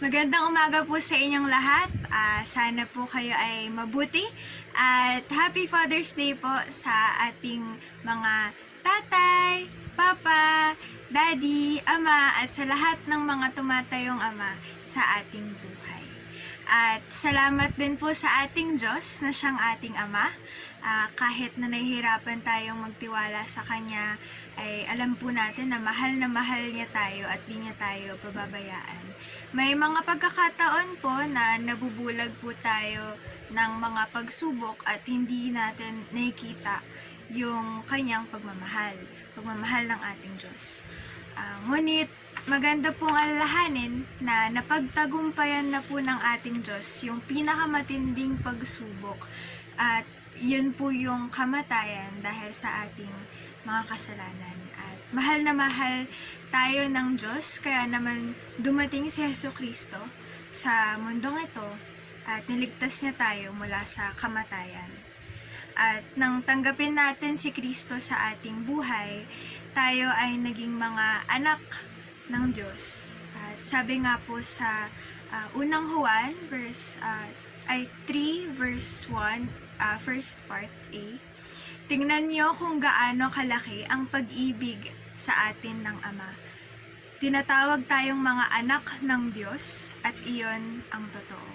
Magandang umaga po sa inyong lahat. Sana po kayo ay mabuti. At Happy Father's Day po sa ating mga tatay, papa, daddy, ama, at sa lahat ng mga tumatayong ama sa ating buhay. At salamat din po sa ating Diyos na siyang ating ama. Kahit na nahihirapan tayong magtiwala sa Kanya, ay alam po natin na mahal niya tayo at di niya tayo pababayaan. May mga pagkakataon po na nabubulag po tayo ng mga pagsubok at hindi natin nakikita yung Kanyang pagmamahal ng ating Diyos. Ngunit maganda pong alalahanin na napagtagumpayan na po ng ating Diyos yung pinakamatinding pagsubok at yun po yung kamatayan dahil sa ating mga kasalanan. At mahal na mahal tayo ng Diyos, kaya naman dumating si Jesucristo sa mundong ito at niligtas niya tayo mula sa kamatayan. At nang tanggapin natin si Kristo sa ating buhay, tayo ay naging mga anak ng Diyos. At sabi nga po sa unang Juan, 3 verse 1, first part A, tingnan niyo kung gaano kalaki ang pag-ibig sa atin ng Ama. Tinatawag tayong mga anak ng Diyos at iyon ang totoo.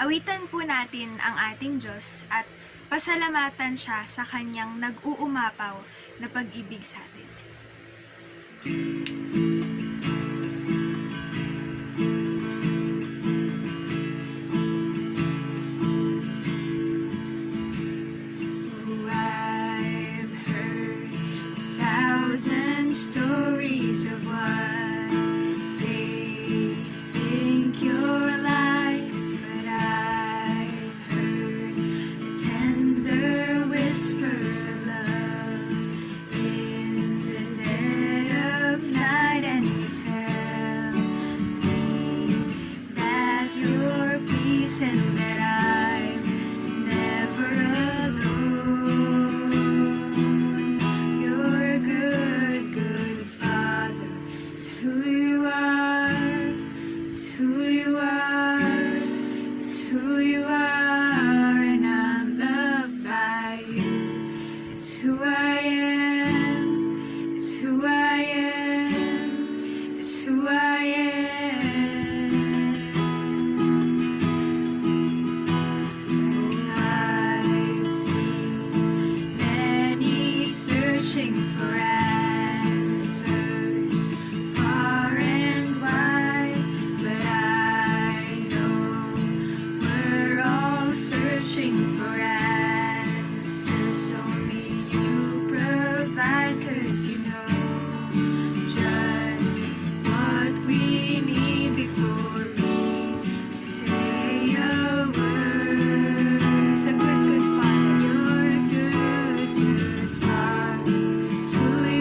Awitan po natin ang ating Diyos at pasalamatan siya sa kanyang nag-uumapaw na pag-ibig sa atin. Stories of what they think you're like, but I've heard the tender whispers of love in the dead of night, and you tell me that you're peace and that I'm never alone. You're a good it's who you are, it's who you are, it's who you are, and I'm loved by you. It's who I am, it's who I am, it's who I am. And I've seen many searching for searching for answers. Only you provide, 'cause you know just what we need before we say a word. It's a good Father. You're a good Father. To you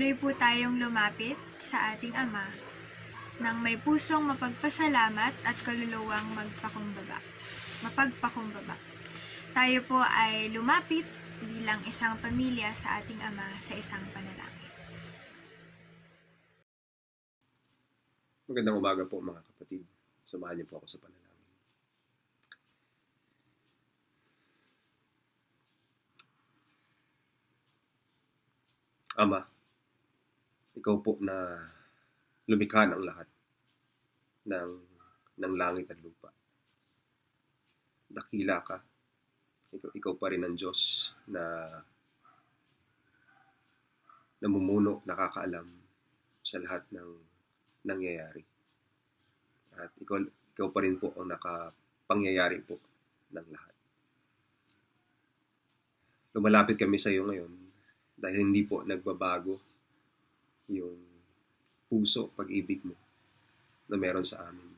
patuloy po tayong lumapit sa ating Ama nang may pusong mapagpasalamat at kaluluwang mapagpakumbaba. Tayo po ay lumapit bilang isang pamilya sa ating Ama sa isang panalangin. Magandang umaga po mga kapatid. Samahan niyo po ako sa panalangin. Ama, ikaw po na lumikha ng lahat ng langit at lupa. Dakila ka. Ikaw pa rin ang Diyos na namumuno, nakakaalam sa lahat ng nangyayari. At ikaw pa rin po ang nakapangyayari po ng lahat. Lumalapit kami sa iyo ngayon dahil hindi po nagbabago yung puso, pag-ibig mo na meron sa amin.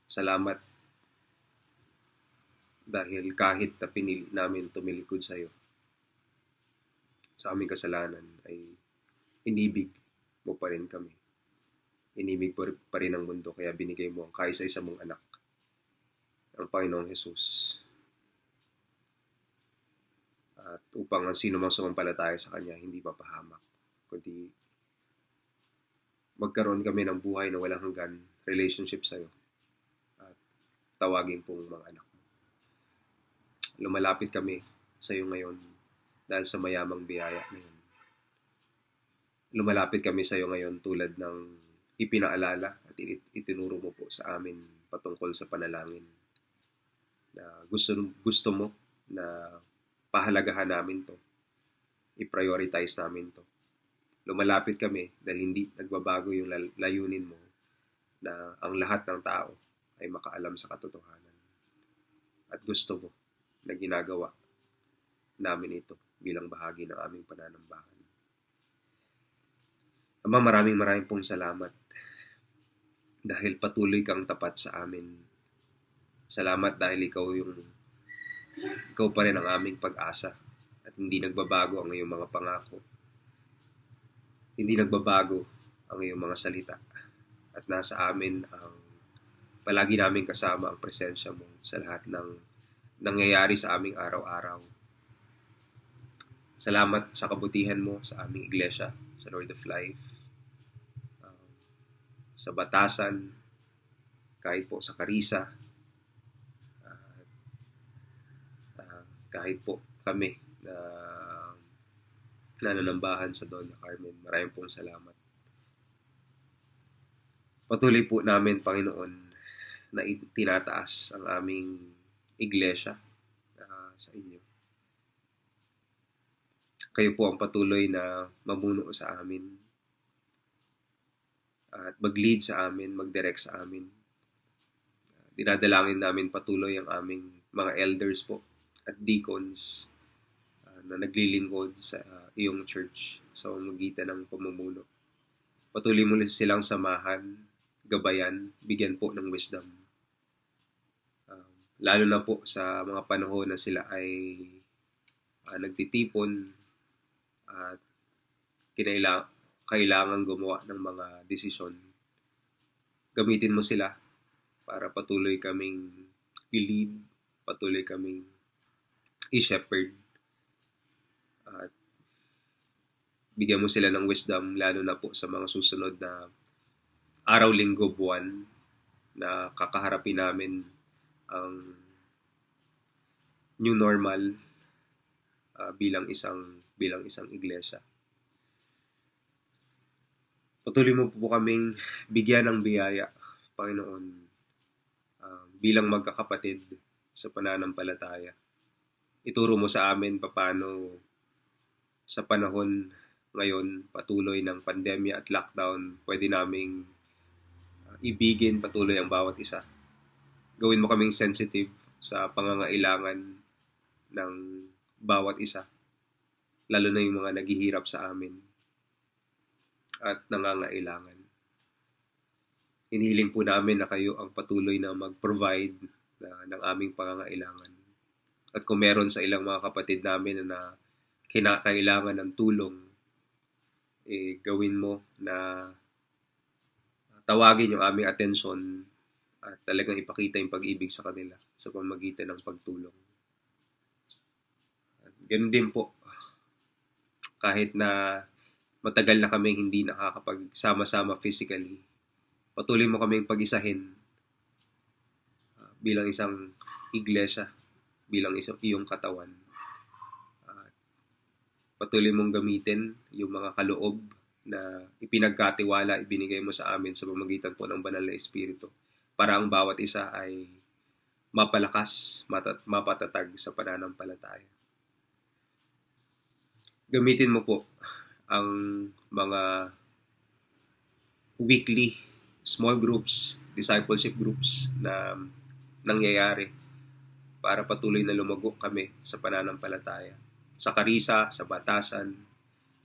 Salamat dahil kahit na pinili namin tumilikod sa iyo, sa aming kasalanan ay inibig mo pa rin kami. Inibig pa rin ang mundo, kaya binigay mo ang kaisa-isa mong anak, ang Panginoong Jesus. At upang ang sino mang sumampalataya sa Kanya hindi mapahamak, kundi magkaroon kami ng buhay na walang hanggan, relationship sa iyo, at tawagin pong mga anak mo. Lumalapit kami sa iyo ngayon dahil sa mayamang biyaya na yun. Lumalapit kami sa iyo ngayon tulad ng ipinaalala at itinuro mo po sa amin patungkol sa panalangin na gusto mo na pahalagahan namin to, i-prioritize namin to. Lumalapit kami dahil hindi nagbabago yung layunin mo na ang lahat ng tao ay makaalam sa katotohanan. At gusto mo na ginagawa namin ito bilang bahagi ng aming pananambahan. Ama, maraming pong salamat dahil patuloy kang tapat sa amin. Salamat dahil ikaw pa rin ang aming pag-asa at hindi nagbabago ang iyong mga pangako. Hindi nagbabago ang iyong mga salita at nasa amin ang palagi namin kasama ang presensya mo sa lahat ng nangyayari sa aming araw-araw. Salamat sa kabutihan mo sa aming iglesia, sa Lord of Life, sa Batasan, kahit po sa Carissa, kahit po kami na nananambahan sa Doña Carmen. Maraming pong salamat. Patuloy po namin, Panginoon, na tinataas ang aming iglesia sa inyo. Kayo po ang patuloy na mamuno sa amin at mag-lead sa amin, mag-direct sa amin. Dinadalangin namin patuloy ang aming mga elders po at deacons na naglilingkod sa iyong church sa pamamagitan ng pamumuno. Patuloy mo silang samahan, gabayan, bigyan po ng wisdom. Lalo na po sa mga panahon na sila ay nagtitipon at kailangan gumawa ng mga desisyon. Gamitin mo sila para patuloy kaming i-lead, patuloy kaming i-shepherd, at bigyan mo sila ng wisdom lalo na po sa mga susunod na araw, linggo, buwan na kakaharapin namin ang new normal bilang isang iglesia. Patuloy mo po kaming bigyan ng biyaya, Panginoon, bilang magkakapatid sa pananampalataya. Ituro mo sa amin paano sa panahon ngayon, patuloy ng pandemya at lockdown, pwede naming ibigin patuloy ang bawat isa. Gawin mo kaming sensitive sa pangangailangan ng bawat isa, lalo na yung mga naghihirap sa amin at nangangailangan. Hinihiling po namin na kayo ang patuloy na mag-provide ng aming pangangailangan. At kung meron sa ilang mga kapatid namin na kinakailangan ng tulong gawin mo na tawagin yung aming atensyon at talagang ipakita yung pag-ibig sa kanila sa pamamagitan ng pagtulong. Ganun din po, kahit na matagal na kaming hindi nakakapagsama-sama physically, patuloy mo kaming pag-isahin bilang isang iglesia, bilang isang iyong katawan. Patuloy mong gamitin yung mga kaloob na ipinagkatiwala, ibinigay mo sa amin sa pamamagitan po ng banal na Espiritu para ang bawat isa ay mapalakas, mapatatag sa pananampalataya. Gamitin mo po ang mga weekly small groups, discipleship groups na nangyayari para patuloy na lumago kami sa pananampalataya. Sa Karisa, sa Batasan,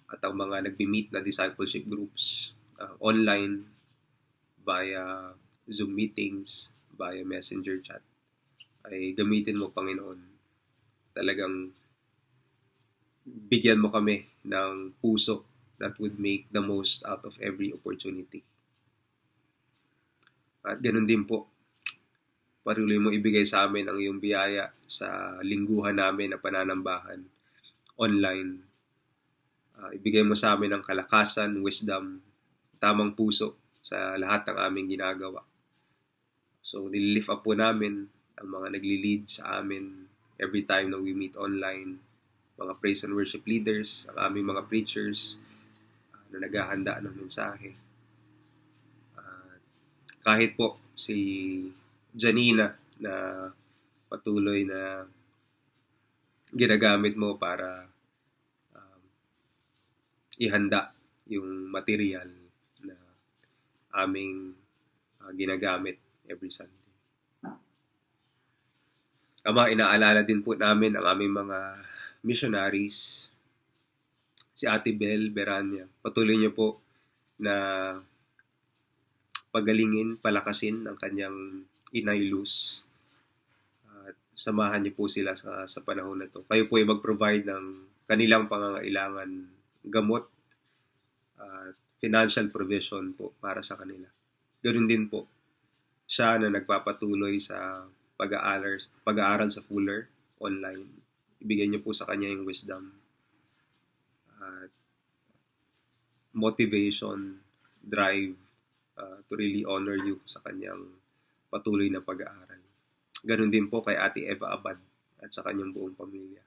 at ang mga nagbi-meet na discipleship groups online, via Zoom meetings, via messenger chat, ay gamitin mo, Panginoon. Talagang bigyan mo kami ng puso that would make the most out of every opportunity. At ganun din po, patuloy mo ibigay sa amin ang iyong biyaya sa lingguhan namin na pananambahan online. Ibigay mo sa amin ang kalakasan, wisdom, tamang puso sa lahat ng aming ginagawa. So, nililift up po namin ang mga nagli-lead sa amin every time na we meet online, mga praise and worship leaders, ang aming mga preachers na naghahanda ng mensahe. Kahit po si Janina na patuloy na ginagamit mo para ihanda yung material na aming ginagamit every Sunday. Ama, inaalala din po namin ang aming mga missionaries, si Ate Bel Berania. Patuloy niyo po na pagalingin, palakasin ang kanyang Inay Luz. At samahan niyo po sila sa panahon na to. Kayo po ay mag-provide ng kanilang pangangailangan, gamot, financial provision po para sa kanila. Ganoon din po siya na nagpapatuloy sa pag-aaral sa Fuller online. Ibigay niyo po sa kanya yung wisdom at motivation, drive to really honor you sa kanyang patuloy na pag-aaral. Ganoon din po kay Ate Eva Abad at sa kanyang buong pamilya.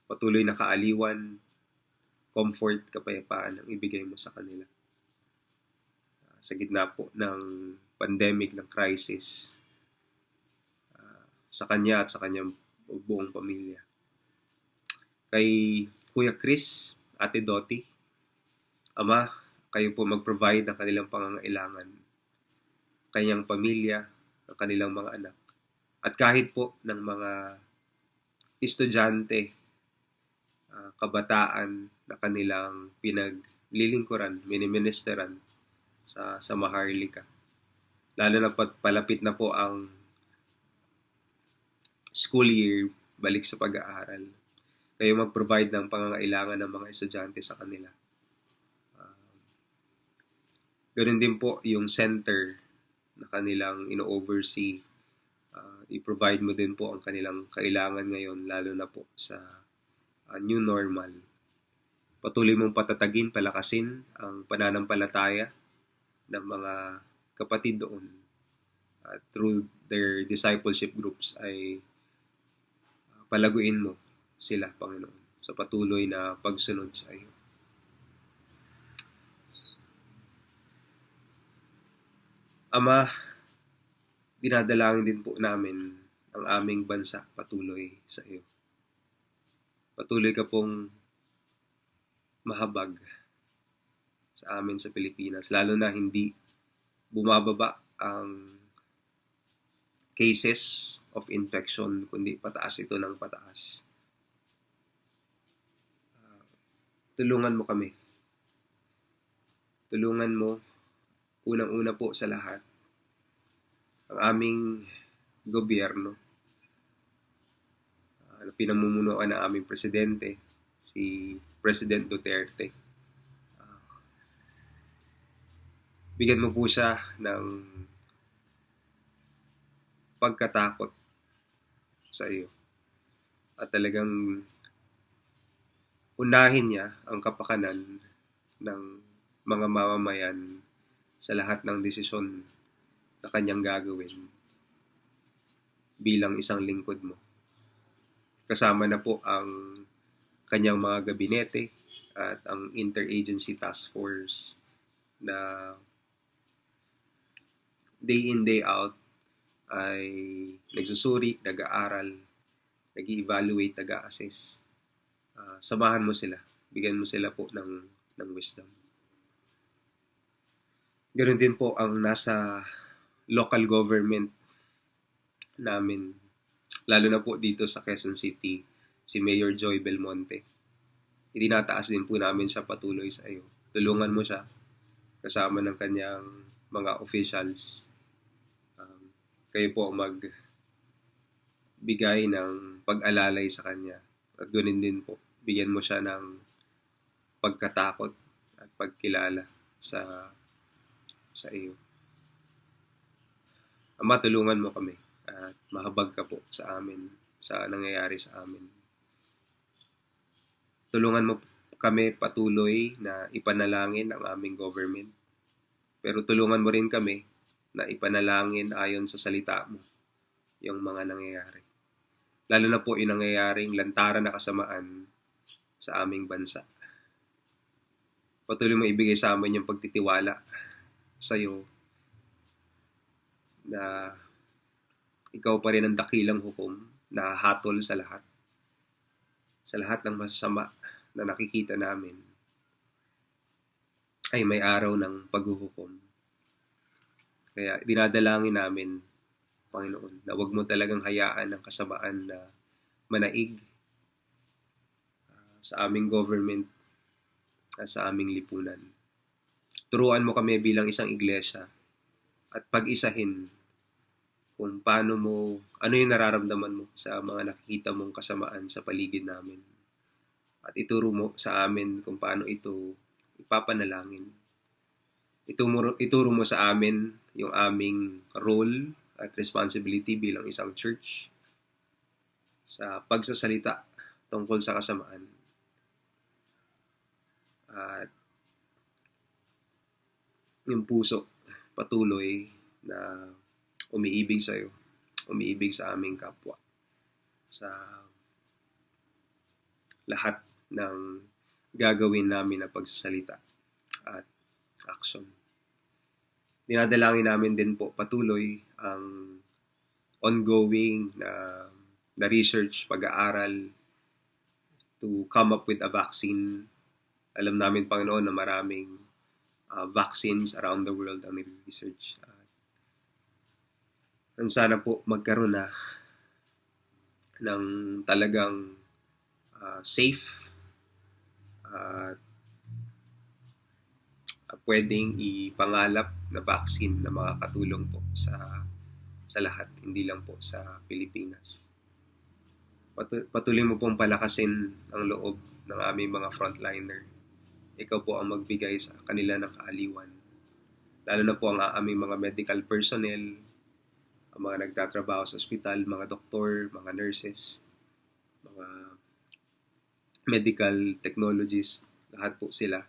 Patuloy na kaaliwan, comfort, kapayapaan ang ibigay mo sa kanila. Sa gitna po ng pandemic, ng crisis, sa kanya at sa kanyang buong pamilya. Kay Kuya Chris, Ate Dottie, Ama, kayo po mag-provide ng kanilang pangangailangan, kanyang pamilya, ng kanilang mga anak. At kahit po ng mga estudyante, kabataan na kanilang pinaglilingkuran, miniministeran sa Maharlika. Lalo na palapit na po ang school year, balik sa pag-aaral. Kayo mag-provide ng pangangailangan ng mga estudyante sa kanila. Ganun din po yung center na kanilang ino-oversee. I-provide mo din po ang kanilang kailangan ngayon, lalo na po sa new normal. Patuloy mong patatagin, palakasin ang pananampalataya ng mga kapatid doon. Through their discipleship groups ay palaguin mo sila, Panginoon, sa patuloy na pagsunod sa iyo. Ama, dinadalangin din po namin ang aming bansa patuloy sa iyo. Patuloy ka pong mahabag sa amin sa Pilipinas, lalo na hindi bumababa ang cases of infection, kundi pataas ito ng pataas. Tulungan mo kami. Tulungan mo, unang-una po sa lahat, ang aming gobyerno, pinamumunuan ng aming presidente, si President Duterte. bigyan mo po siya ng pagkatakot sa iyo. At talagang unahin niya ang kapakanan ng mga mamamayan sa lahat ng desisyon na kanyang gagawin bilang isang lingkod mo. Kasama na po ang kanyang mga gabinete at ang interagency task force na day in, day out ay nagsusuri, nag-aaral, nag-evaluate, nag-assess. Samahan mo sila. Bigyan mo sila po ng wisdom. Ganoon din po ang nasa local government namin. Lalo na po dito sa Quezon City, si Mayor Joy Belmonte. Itinataas din po namin siya patuloy sa iyo. Tulungan mo siya kasama ng kanyang mga officials. Kayo po magbigay ng pag-alalay sa kanya. At ganoon din po, bigyan mo siya ng pagkatakot at pagkilala sa iyo. Ama, tulungan mo kami at mahabag ka po sa amin, sa nangyayari sa amin. Tulungan mo kami patuloy na ipanalangin ang aming government. Pero tulungan mo rin kami na ipanalangin ayon sa salita mo yung mga nangyayari. Lalo na po yung nangyayaring lantaran na kasamaan sa aming bansa. Patuloy mo ibigay sa amin yung pagtitiwala sa iyo na ikaw pa rin ang dakilang hukom na hatol sa lahat. Sa lahat ng masasama na nakikita namin ay may araw ng paghuhukom. Kaya dinadalangin namin, Panginoon, na huwag mo talagang hayaan ang kasamaan na manaig sa aming government at sa aming lipunan. Turuan mo kami bilang isang iglesia at pag-isahin kung paano ano yung nararamdaman mo sa mga nakikita mong kasamaan sa paligid namin. At ituro mo sa amin kung paano ito ipapanalangin. Ituro mo sa amin yung aming role at responsibility bilang isang church sa pagsasalita tungkol sa kasamaan. At yung puso patuloy na umiibig sa iyo, umiibig sa aming kapwa, sa lahat ng gagawin namin na pagsasalita at action. Dinadalangin namin din po patuloy ang ongoing na research, pag-aaral to come up with a vaccine. Alam namin, Panginoon, na maraming vaccines around the world ang nire-research. Sana po magkaroon na ng talagang safe at pwedeng ipangalap na vaccine na makakatulong po sa lahat, hindi lang po sa Pilipinas. Patuloy mo pong palakasin ang loob ng aming mga frontliner. Ikaw po ang magbigay sa kanila ng kaaliwan. Lalo na po ang aming mga medical personnel, ang mga nagtatrabaho sa ospital, mga doktor, mga nurses, mga medical technologists, lahat po sila.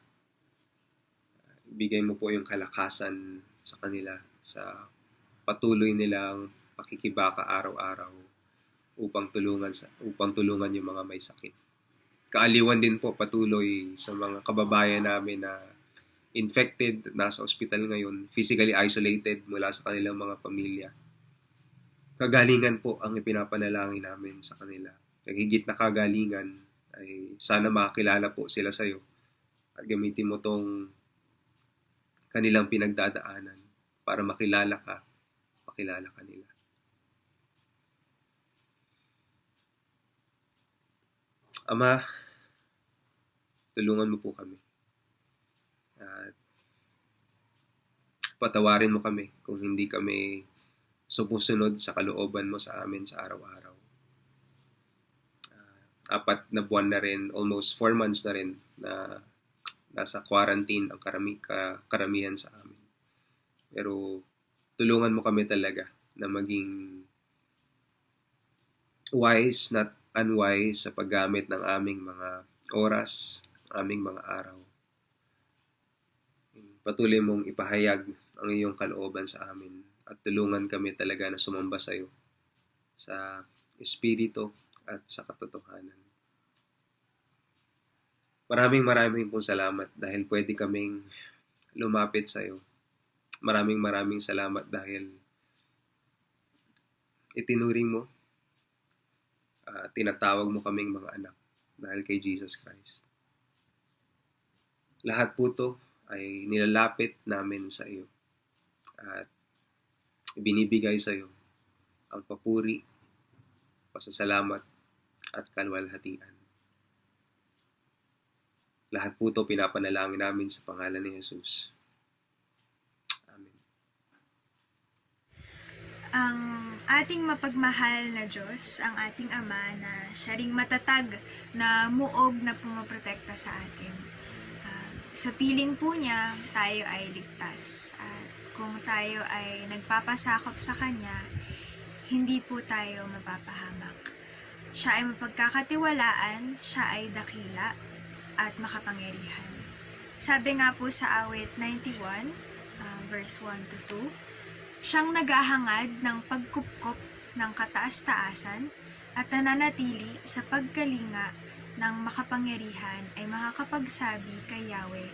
Bigay mo po yung kalakasan sa kanila sa patuloy nilang pakikibaka araw-araw upang tulungan yung mga may sakit. Kaaliwan din po patuloy sa mga kababayan namin na infected, nasa ospital ngayon, physically isolated mula sa kanilang mga pamilya. Kagalingan po ang ipinapanalangin namin sa kanila. Higit na kagalingan ay sana makakilala po sila sa iyo at gamitin mo tong kanilang pinagdadaanan para makilala ka nila. Ama, tulungan mo po kami. At patawarin mo kami kung hindi kami sumusunod sa kalooban mo sa amin sa araw-araw. 4 na buwan na rin, almost 4 months na rin na nasa quarantine ang karamihan sa amin. Pero tulungan mo kami talaga na maging wise, not unwise sa paggamit ng aming mga oras, aming mga araw. Patuloy mong ipahayag ang iyong kalooban sa amin at tulungan kami talaga na sumamba sa iyo sa espiritu at sa katotohanan. Maraming pong salamat dahil pwede kaming lumapit sa iyo. Maraming salamat dahil itinuring mo, tinatawag mo kaming mga anak dahil kay Jesus Christ. Lahat po to ay nilalapit namin sa iyo at ibinibigay sa iyo ang papuri, pasasalamat at kalwalhatian. Lahat po to pinapanalangin namin sa pangalan ni Jesus. Amen. Ang ating mapagmahal na Diyos, ang ating Ama na siya ring matatag na muog na pumaprotekta sa atin. Sa piling po niya, tayo ay ligtas. At kung tayo ay nagpapasakop sa Kanya, hindi po tayo mapapahamak. Siya ay mapagkakatiwalaan, siya ay dakila at makapangyarihan. Sabi nga po sa awit 91, verse 1 to 2, siyang naghahangad ng pagkupkop ng kataas-taasan at nananatili sa pagkalinga ng makapangyarihan ay makakapagsabi kay Yahweh,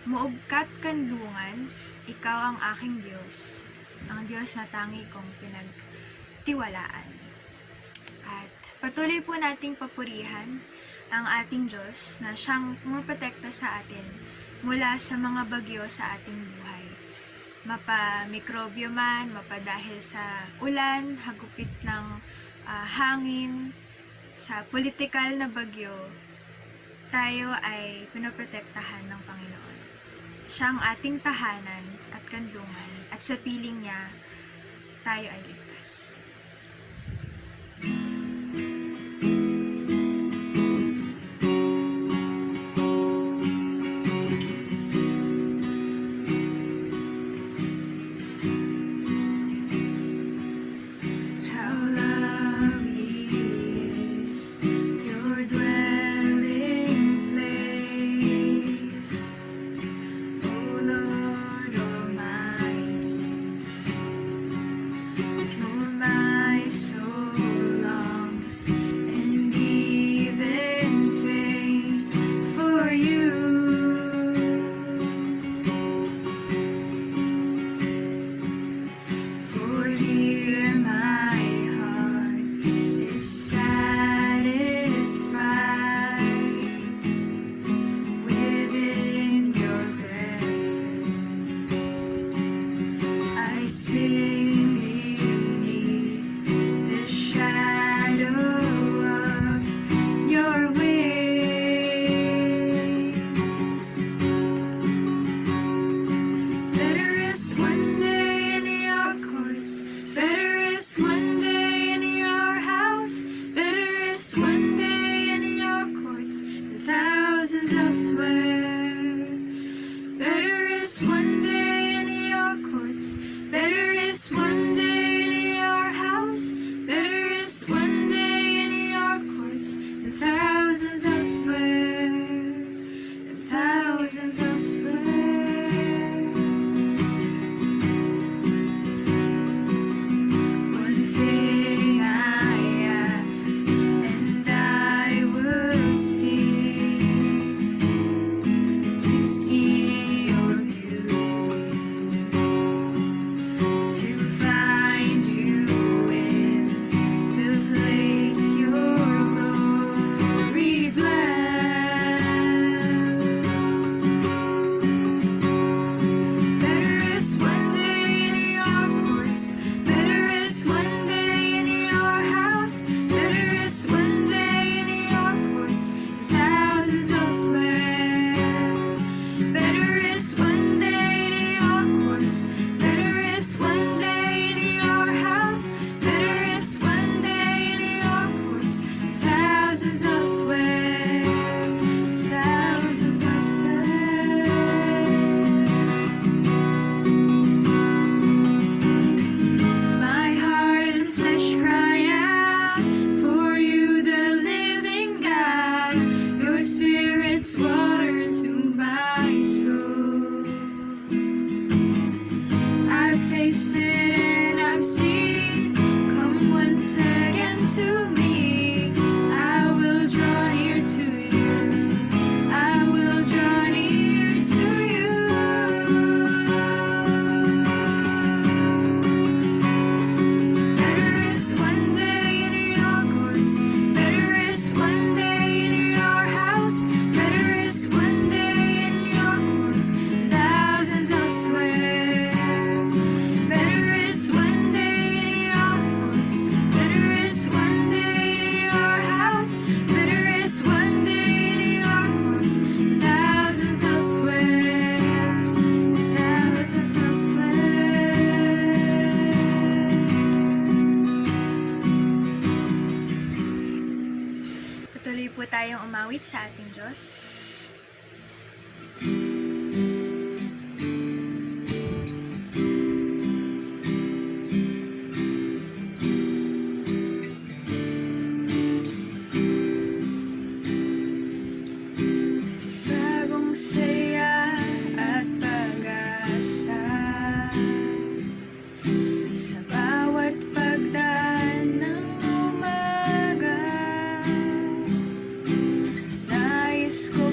muog ka't kanlungan, ikaw ang aking Diyos, ang Diyos na tangi kong pinagtiwalaan. At patuloy po nating papurihan ang ating Diyos na siyang pumaprotekta sa atin mula sa mga bagyo sa ating buhay. Mapa-mikrobyo man, mapadahil sa ulan, hagupit ng hangin, sa politikal na bagyo, tayo ay pinoprotektahan ng Panginoon. Siya ang ating tahanan at kanlungan at sa piling niya, tayo ay ligtas. How lovely is your dwelling place, O Lord Almighty. to me. I will draw near to you. I will draw near to you. Better is one day in your courts. Better is one day in your house. Better is one day in your courts. Thousands elsewhere. Better is one day in your courts. Better is one day in your house. Better is one day in your courts. Thousands elsewhere. Thousands elsewhere. Patuloy po tayong umawit sa ating Diyos. Bagong saya at pag-asa sa bawat pagdaan ng umaga. Nais ko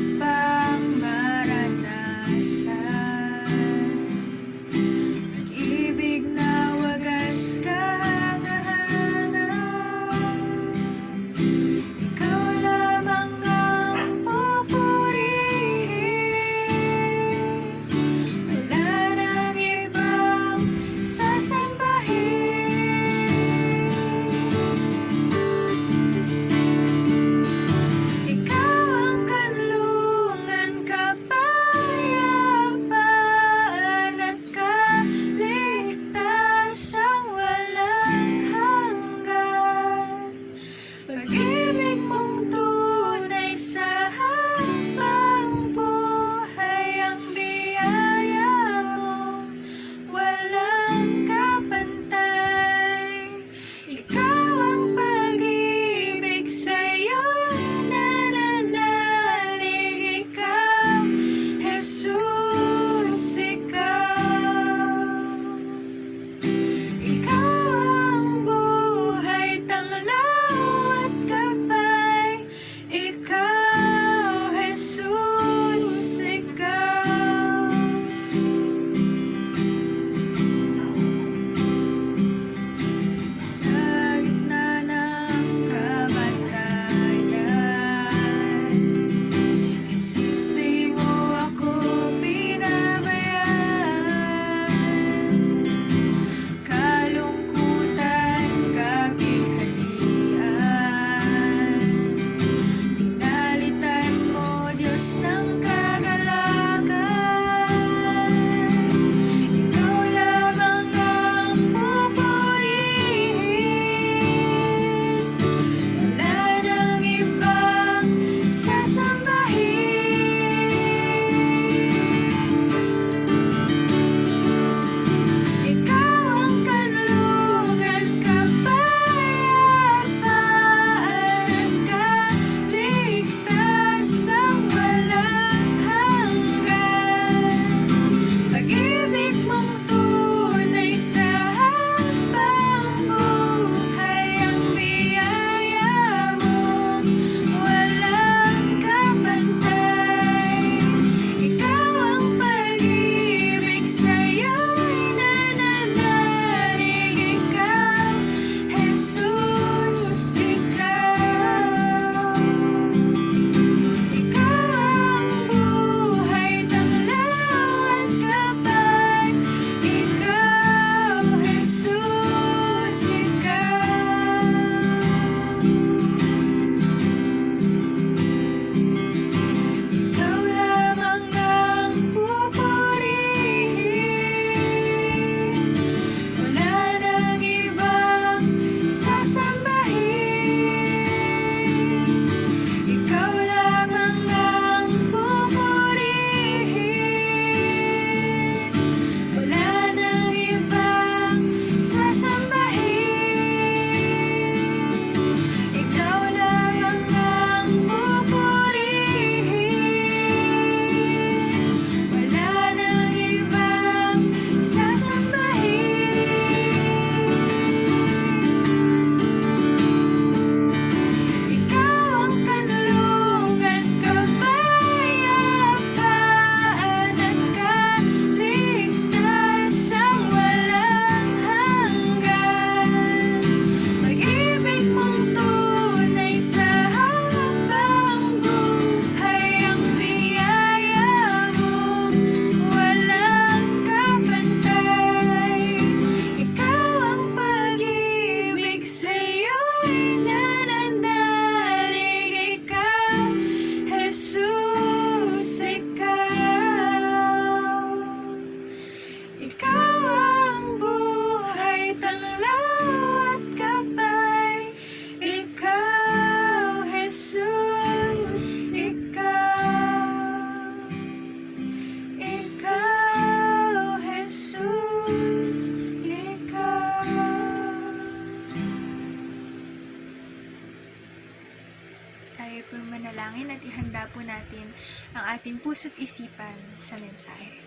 tayo po manalangin at ihanda po natin ang ating puso't isipan sa mensahe.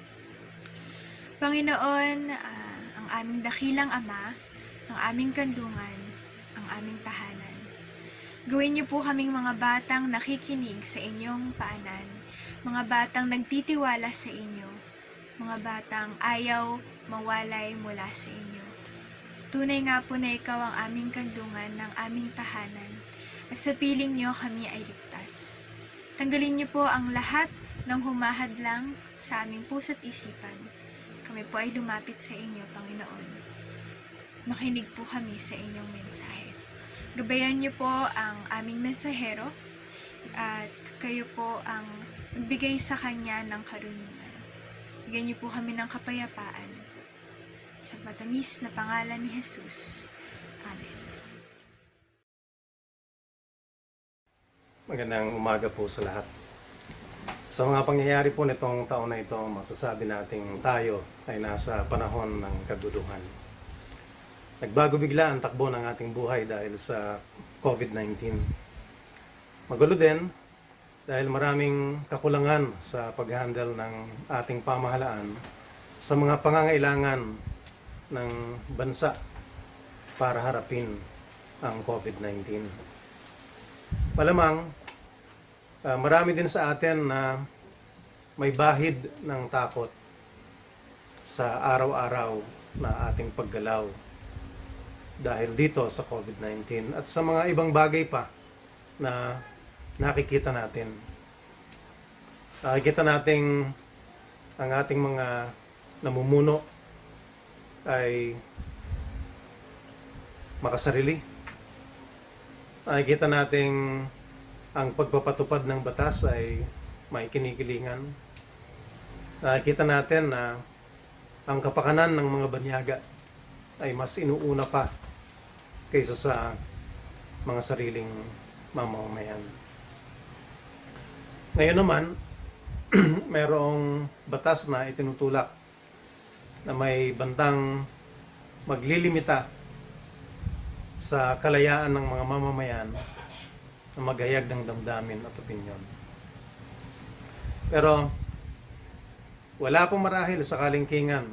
Panginoon, ang aming dakilang Ama, ang aming kandungan, ang aming tahanan. Gawin niyo po kaming mga batang nakikinig sa inyong paanan, mga batang nagtitiwala sa inyo, mga batang ayaw mawalay mula sa inyo. Tunay nga po na ikaw ang aming kandungan ng aming tahanan at sa piling niyo kami ay ligtas. Tanggalin niyo po ang lahat ng humahadlang sa aming puso't isipan. Kami po ay lumapit sa inyo, Panginoon. Makinig po kami sa inyong mensahe. Gabayan niyo po ang aming mensahero at kayo po ang magbigay sa kanya ng karunungan. Bigyan niyo po kami ng kapayapaan. Sa matamis na pangalan ni Jesus. Amen. Magandang umaga po sa lahat. Sa mga pangyayari po nitong taon na ito, masasabi nating tayo ay nasa panahon ng kaguluhan. Nagbago bigla ang takbo ng ating buhay dahil sa COVID-19. Magulo din dahil maraming kakulangan sa pag-handle ng ating pamahalaan sa mga pangangailangan ng bansa para harapin ang COVID-19. Malamang, marami din sa atin na may bahid ng takot sa araw-araw na ating paggalaw dahil dito sa COVID-19 at sa mga ibang bagay pa na nakikita natin. Nakikita natin ang ating mga namumuno ay makasarili. Nakikita natin ang pagpapatupad ng batas ay may kinikilingan. Nakikita natin na ang kapakanan ng mga banyaga ay mas inuuna pa kaysa sa mga sariling mamamayan. Ngayon naman, mayroong batas na itinutulak na may bantang maglilimita sa kalayaan ng mga mamamayan na maghayag ng damdamin at opinyon. Pero wala pong marahil sa kalingkingan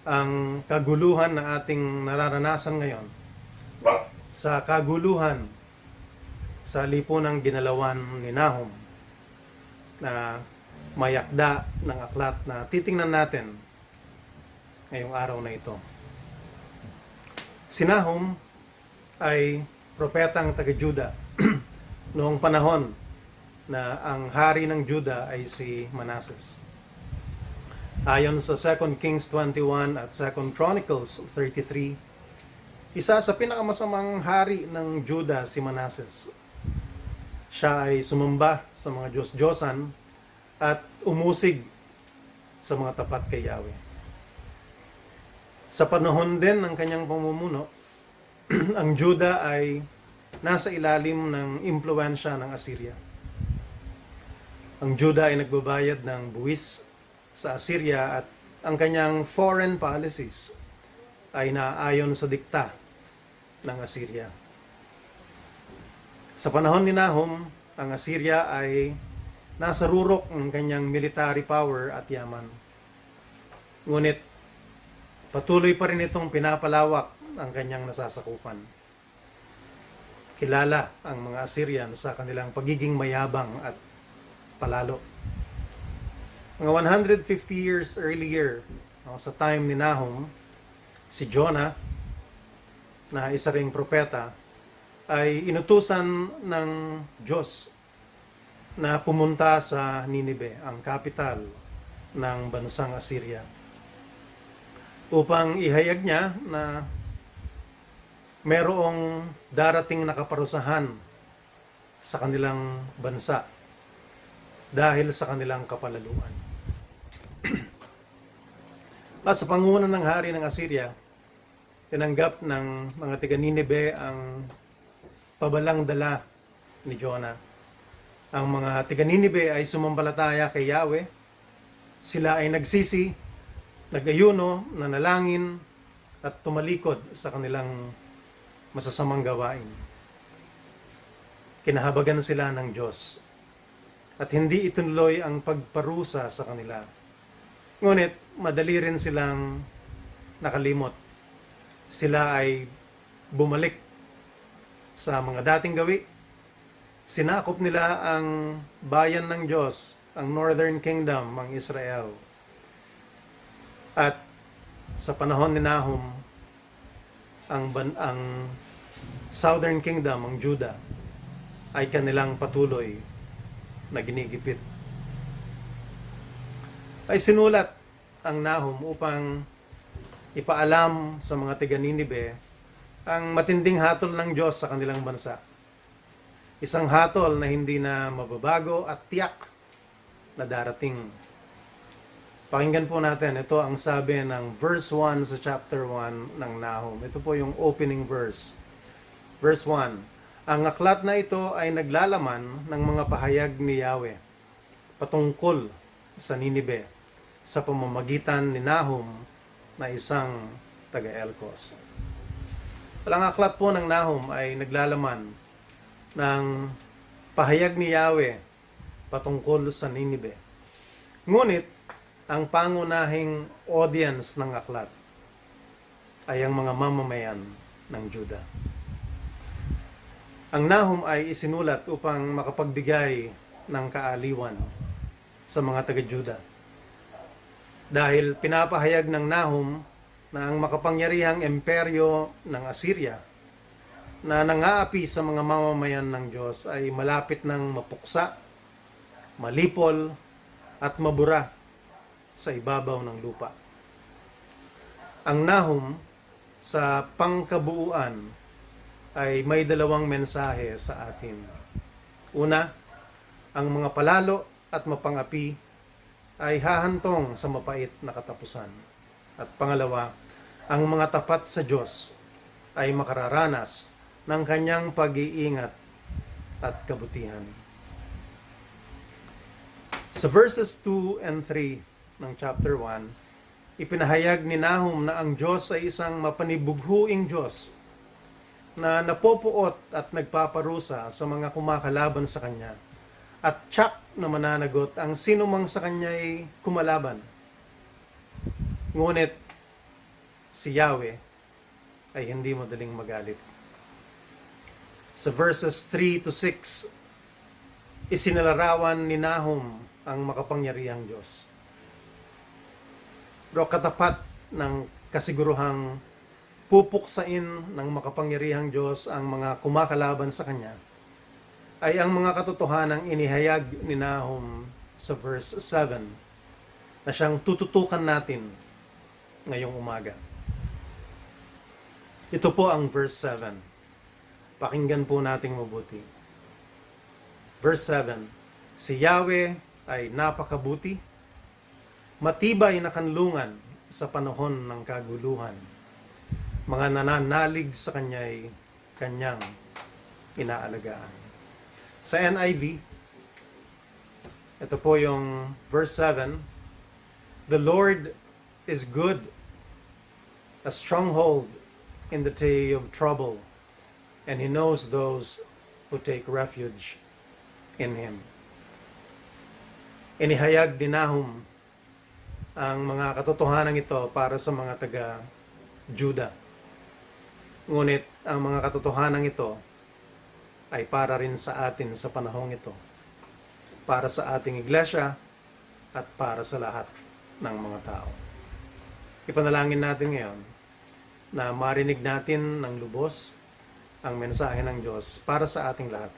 ang kaguluhan na ating nararanasan ngayon sa kaguluhan sa lipunang ginalawan ni Nahum na mayakda ng aklat na titingnan natin ngayong araw na ito. Si Nahum ay propetang taga-Juda noong panahon na ang hari ng Juda ay si Manasseh. Ayon sa 2 Kings 21 at 2 Chronicles 33, isa sa pinakamasamang hari ng Juda si Manasseh. Siya ay sumamba sa mga Diyos-Diyosan at umusig sa mga tapat kay Yahweh. Sa panahon din ng kanyang pamumuno, ang Juda ay nasa ilalim ng impluwensya ng Assyria. Ang Juda ay nagbabayad ng buwis sa Assyria at ang kanyang foreign policies ay naayon sa dikta ng Assyria. Sa panahon ni Nahum, ang Assyria ay nasa rurok ng kanyang military power at yaman. Ngunit patuloy pa rin itong pinapalawak ang kanyang nasasakupan. Kilala ang mga Assyrian sa kanilang pagiging mayabang at palalo. Mga 150 years earlier, sa time ni Nahum, si Jonah, na isa ring propeta, ay inutusan ng Diyos na pumunta sa Ninive, ang capital ng bansang Assyria, upang ihayag niya na merong darating na kaparusahan sa kanilang bansa dahil sa kanilang kapalaluan. At sa pangunguna ng hari ng Assyria, tinanggap ng mga taga Ninive ang pabalang dala ni Jonah. Ang mga taga Ninive ay sumampalataya kay Yahweh. Sila ay nagsisi, nag-ayuno, nanalangin, at tumalikod sa kanilang masasamang gawain. kinahabagan sila ng Diyos at hindi ituloy ang pagparusa sa kanila. Ngunit madali rin silang nakalimot. Sila ay bumalik sa mga dating gawi. Sinakop nila ang bayan ng Diyos, ang Northern Kingdom, ang Israel. At sa panahon ni Nahum, ang Southern Kingdom, ang Judah, ay kanilang patuloy na ginigipit. Ay sinulat ang Nahum upang ipaalam sa mga taga Ninive ang matinding hatol ng Diyos sa kanilang bansa. Isang hatol na hindi na mababago at tiyak na darating. Pakinggan po natin, ito ang sabi ng verse 1 sa chapter 1 ng Nahum. Ito po yung opening verse. Verse 1. Ang aklat na ito ay naglalaman ng mga pahayag ni Yahweh patungkol sa Ninive sa pamamagitan ni Nahum na isang taga-Elcos. Ang aklat po ng Nahum ay naglalaman ng pahayag ni Yahweh patungkol sa Ninive. Ngunit, ang pangunahing audience ng aklat ay ang mga mamamayan ng Juda. Ang Nahum ay isinulat upang makapagbigay ng kaaliwan sa mga taga-Juda. Dahil pinapahayag ng Nahum na ang makapangyarihang imperyo ng Assyria na nangaapi sa mga mamamayan ng Diyos ay malapit ng mapuksa, malipol, at mabura sa ibabaw ng lupa. Ang Nahum sa pangkabuuan ay may dalawang mensahe sa atin. Una, ang mga palalo at mapangapi ay hahantong sa mapait na katapusan. At pangalawa, ang mga tapat sa Diyos ay makararanas ng kanyang pag-iingat at kabutihan. Sa verses 2 and 3 ng chapter 1, ipinahayag ni Nahum na ang Diyos ay isang mapanibughuing Diyos na napopuot at nagpaparusa sa mga kumakalaban sa Kanya at tiyak na mananagot ang sinumang sa Kanya ay kumalaban. Ngunit si Yahweh ay hindi madaling magalit. Sa verses 3 to 6, isinalarawan ni Nahum ang makapangyarihang Diyos. Pero katapat ng kasiguruhang pupuksain ng makapangyarihang Diyos ang mga kumakalaban sa Kanya, ay ang mga katotohanang inihayag ni Nahum sa verse 7 na siyang tututukan natin ngayong umaga. Ito po ang verse 7. Pakinggan po nating mabuti. Verse 7. Si Yahweh ay napakabuti, matibay na kanlungan sa panahon ng kaguluhan. Mga nananalig sa Kanya'y Kanyang inaalagaan. Sa NIV, ito po yung verse 7, The Lord is good, a stronghold in the day of trouble, and He knows those who take refuge in Him. Inihayag ni Nahum ang mga katotohanan ito para sa mga taga-Juda. Ngunit ang mga katotohanan ito ay para rin sa atin sa panahong ito. Para sa ating iglesia at para sa lahat ng mga tao. Ipanalangin natin ngayon na marinig natin ng lubos ang mensahe ng Diyos para sa ating lahat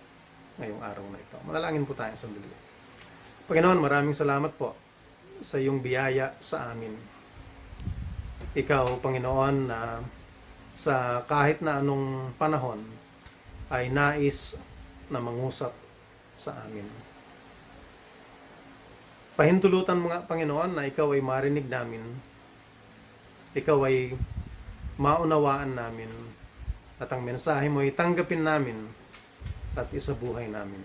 ngayong araw na ito. Manalangin po tayo sandali. Panginoon, maraming salamat po sa iyong biyaya sa amin. Ikaw, Panginoon, na sa kahit na anong panahon ay nais na mangusap sa amin. Pahintulutan mga Panginoon na ikaw ay marinig namin, ikaw ay maunawaan namin, at ang mensahe mo ay tanggapin namin at isabuhay namin.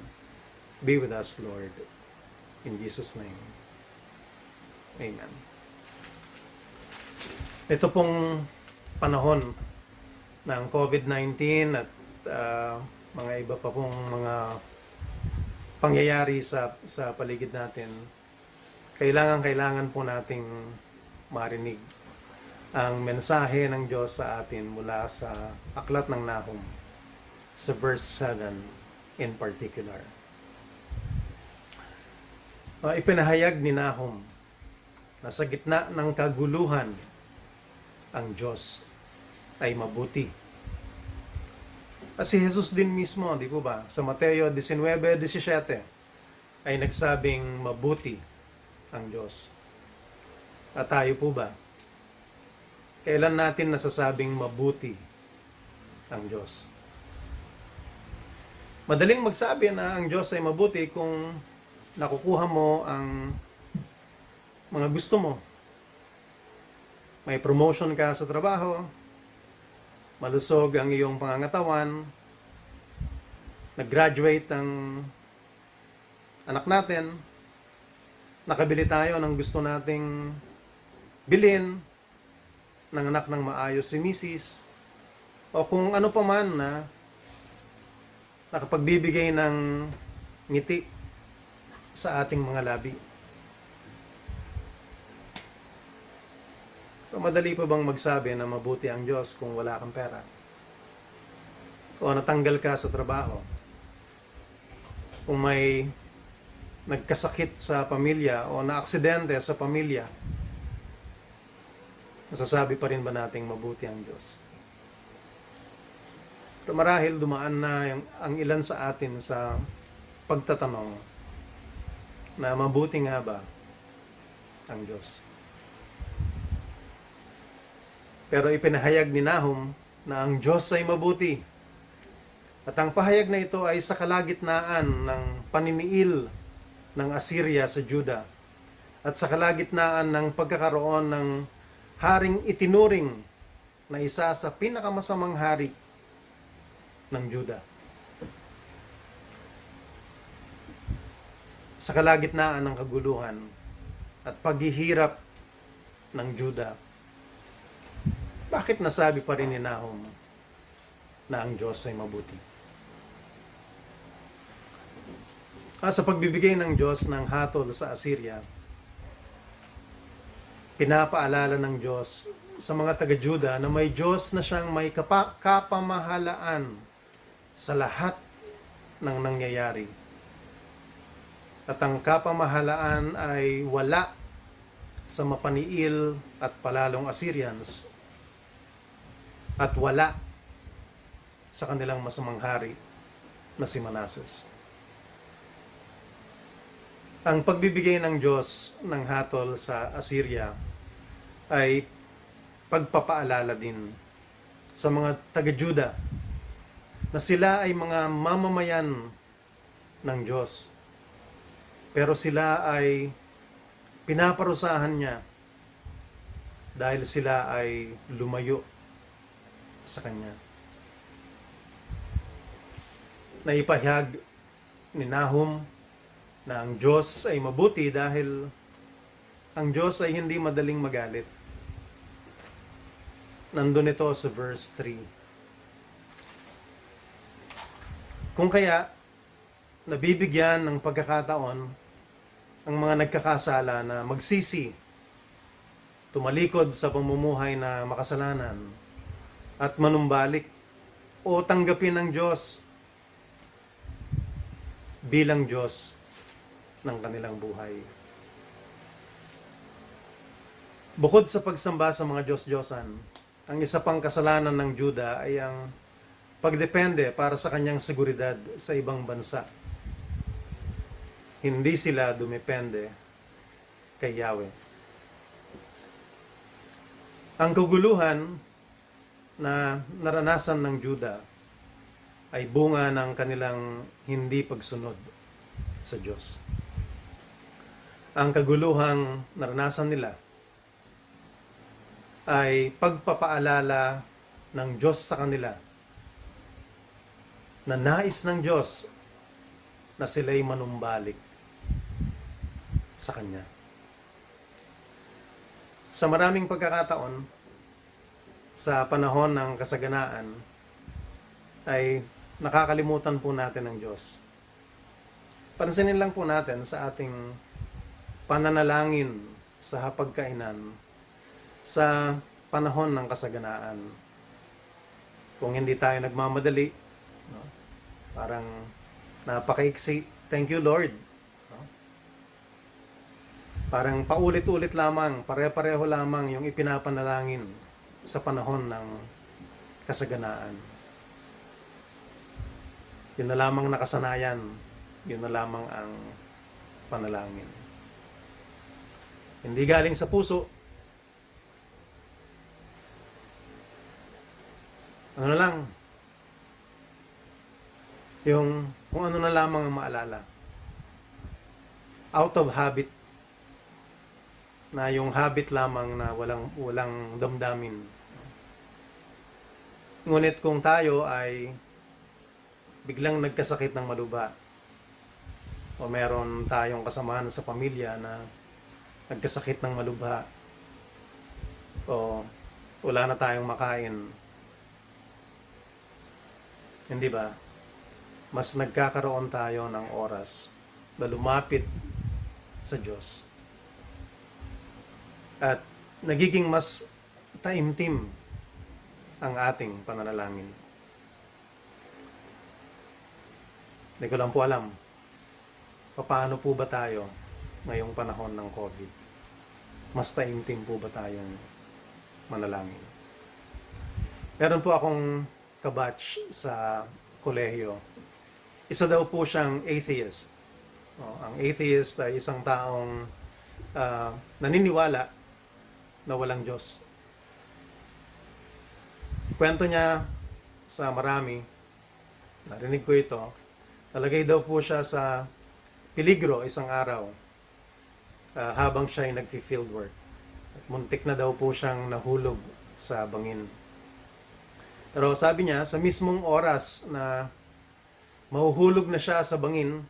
Be with us, Lord. In Jesus' name. Amen. Ito pong panahon ng COVID-19 at mga iba pa pong mga pangyayari sa paligid natin, kailangan po nating marinig ang mensahe ng Diyos sa atin mula sa Aklat ng Nahum, sa verse 7 in particular. Ipinahayag ni Nahum na sa gitna ng kaguluhan, ang Diyos ay mabuti. At si Jesus din mismo, di po ba, sa Mateo 19:17 ay nagsabing mabuti ang Diyos. At tayo po ba, kailan natin nasasabing mabuti ang Diyos? Madaling magsabi na ang Diyos ay mabuti kung nakukuha mo ang mga gusto mo. May promotion ka sa trabaho, malusog ang iyong pangangatawan, nag-graduate ang anak natin, nakabili tayo ng gusto nating bilhin, ng anak ng maayos si misis, o kung ano pa man na nakapagbibigay ng ngiti sa ating mga labi. So, madali pa bang magsabi na mabuti ang Diyos kung wala kang pera? O natanggal ka sa trabaho? Kung may nagkasakit sa pamilya o naaksidente sa pamilya, masasabi pa rin ba nating mabuti ang Diyos? Pero marahil dumaan na ang ilan sa atin sa pagtatanong na mabuti nga ba ang Diyos? Pero ipinahayag ni Nahum na ang Diyos ay mabuti. At ang pahayag na ito ay sa kalagitnaan ng paniniil ng Assyria sa Juda at sa kalagitnaan ng pagkakaroon ng haring itinuring na isa sa pinakamasamang hari ng Juda. Sa kalagitnaan ng kaguluhan at paghihirap ng Juda, bakit nasabi pa rin ni Nahum na ang Diyos ay mabuti? Sa pagbibigay ng Diyos ng hatol sa Assyria, pinapaalala ng Diyos sa mga taga-Juda na may Diyos na siyang may kapamahalaan sa lahat ng nangyayari. At ang kapamahalaan ay wala sa mapaniil at palalong Assyrians at wala sa kanilang masamang hari na si Manasseh. Ang pagbibigay ng Diyos ng hatol sa Assyria ay pagpapaalala din sa mga taga-Juda na sila ay mga mamamayan ng Diyos. Pero sila ay pinaparusahan niya dahil sila ay lumayo sa Kanya. Naipahayag ni Nahum na ang Diyos ay mabuti dahil ang Diyos ay hindi madaling magalit. Nandun ito sa verse 3. Kung kaya, nabibigyan ng pagkakataon ang mga nagkakasala na magsisi, tumalikod sa pamumuhay na makasalanan, at manumbalik o tanggapin ng Diyos bilang Diyos ng kanilang buhay. Bukod sa pagsamba sa mga Diyos-Diyosan, ang isa pang kasalanan ng Juda ay ang pagdepende para sa kanyang seguridad sa ibang bansa. Hindi sila dumepende kay Yahweh. Ang kaguluhan na naranasan ng Juda ay bunga ng kanilang hindi pagsunod sa Diyos. Ang kaguluhang naranasan nila ay pagpapaalala ng Diyos sa kanila na nais ng Diyos na sila'y manumbalik sa Kanya. Sa maraming pagkakataon, sa panahon ng kasaganaan, ay nakakalimutan po natin ang Diyos. Pansinin lang po natin sa ating pananalangin sa hapagkainan sa panahon ng kasaganaan. Kung hindi tayo nagmamadali, no? Parang napakaiksi, thank you Lord. No? Parang paulit-ulit lamang, pare-pareho lamang yung ipinapanalangin sa panahon ng kasaganaan. Yun na lamang nakasanayan, yun na lamang ang panalangin. Hindi galing sa puso. Ano na lang, yung kung ano na lamang ang maalala. Out of habit, na yung habit lamang na walang damdamin. Ngunit kung tayo ay biglang nagkasakit ng maluba, o meron tayong kasamahan sa pamilya na nagkasakit ng maluba, o wala na tayong makain, hindi ba? Mas nagkakaroon tayo ng oras na lumapit sa Diyos. At nagiging mas taimtim ang ating pananalangin. Hindi ko lang po alam, paano po ba tayo ngayong panahon ng COVID? Mas taimtim po ba tayong manalangin? Meron po akong kabatch sa kolehiyo. Isa daw po siyang atheist. Ang atheist ay isang taong naniniwala na walang Diyos. Kwento niya sa marami, narinig ko ito, talagay daw po siya sa peligro isang araw habang siya ay nag-field work. At muntik na daw po siyang nahulog sa bangin. Pero sabi niya, sa mismong oras na mahuhulog na siya sa bangin,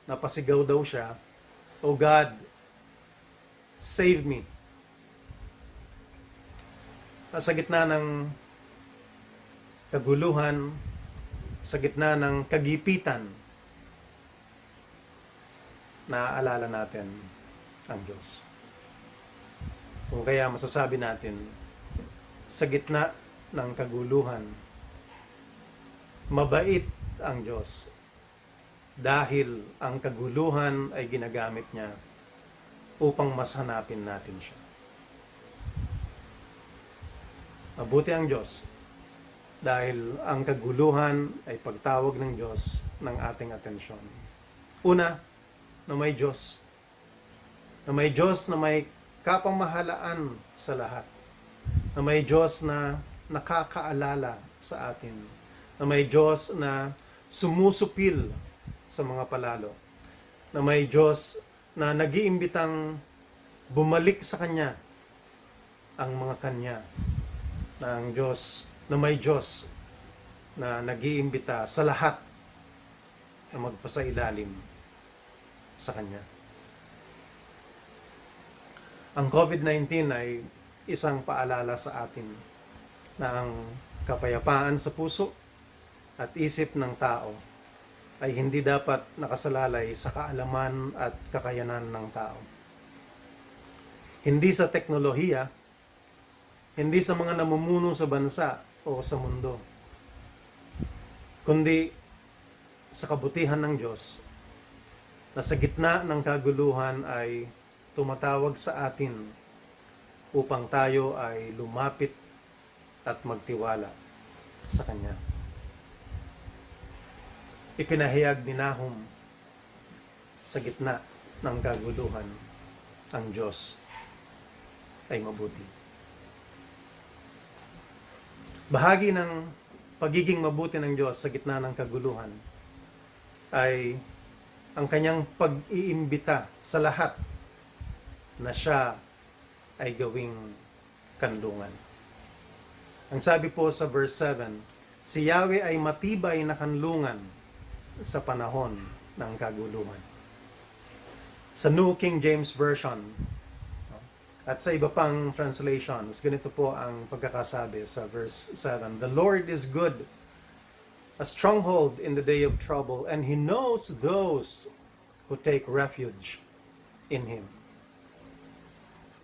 napasigaw daw siya, "Oh God, save me." Sa gitna ng kaguluhan, sa gitna ng kagipitan, naaalala natin ang Diyos. Kung kaya masasabi natin, sa gitna ng kaguluhan, mabait ang Diyos dahil ang kaguluhan ay ginagamit niya upang mas hanapin natin siya. Mabuti ang Diyos dahil ang kaguluhan ay pagtawag ng Diyos ng ating atensyon. Una, na may Diyos. Na may Diyos na may kapamahalaan sa lahat. Na may Diyos na nakakaalala sa atin. Na may Diyos na sumusupil sa mga palalo. Na may Diyos na nag-iimbitang bumalik sa Kanya ang mga Kanya. Na ang Diyos, na may Diyos na nag-iimbita sa lahat na magpasailalim sa Kanya. Ang COVID-19 ay isang paalala sa atin na ang kapayapaan sa puso at isip ng tao ay hindi dapat nakasalalay sa kaalaman at kakayanan ng tao. Hindi sa teknolohiya, hindi sa mga namumuno sa bansa o sa mundo, kundi sa kabutihan ng Diyos na sa gitna ng kaguluhan ay tumatawag sa atin upang tayo ay lumapit at magtiwala sa Kanya. Ipinahayag ni Nahum, sa gitna ng kaguluhan, ang Diyos ay mabuti. Bahagi ng pagiging mabuti ng Diyos sa gitna ng kaguluhan ay ang Kanyang pag-iimbita sa lahat na siya ay gawing kanlungan. Ang sabi po sa verse 7, si Yahweh ay matibay na kanlungan sa panahon ng kaguluhan. Sa New King James Version at sa iba pang translations, ganito po ang pagkakasabi sa verse 7, the Lord is good, a stronghold in the day of trouble, and He knows those who take refuge in Him.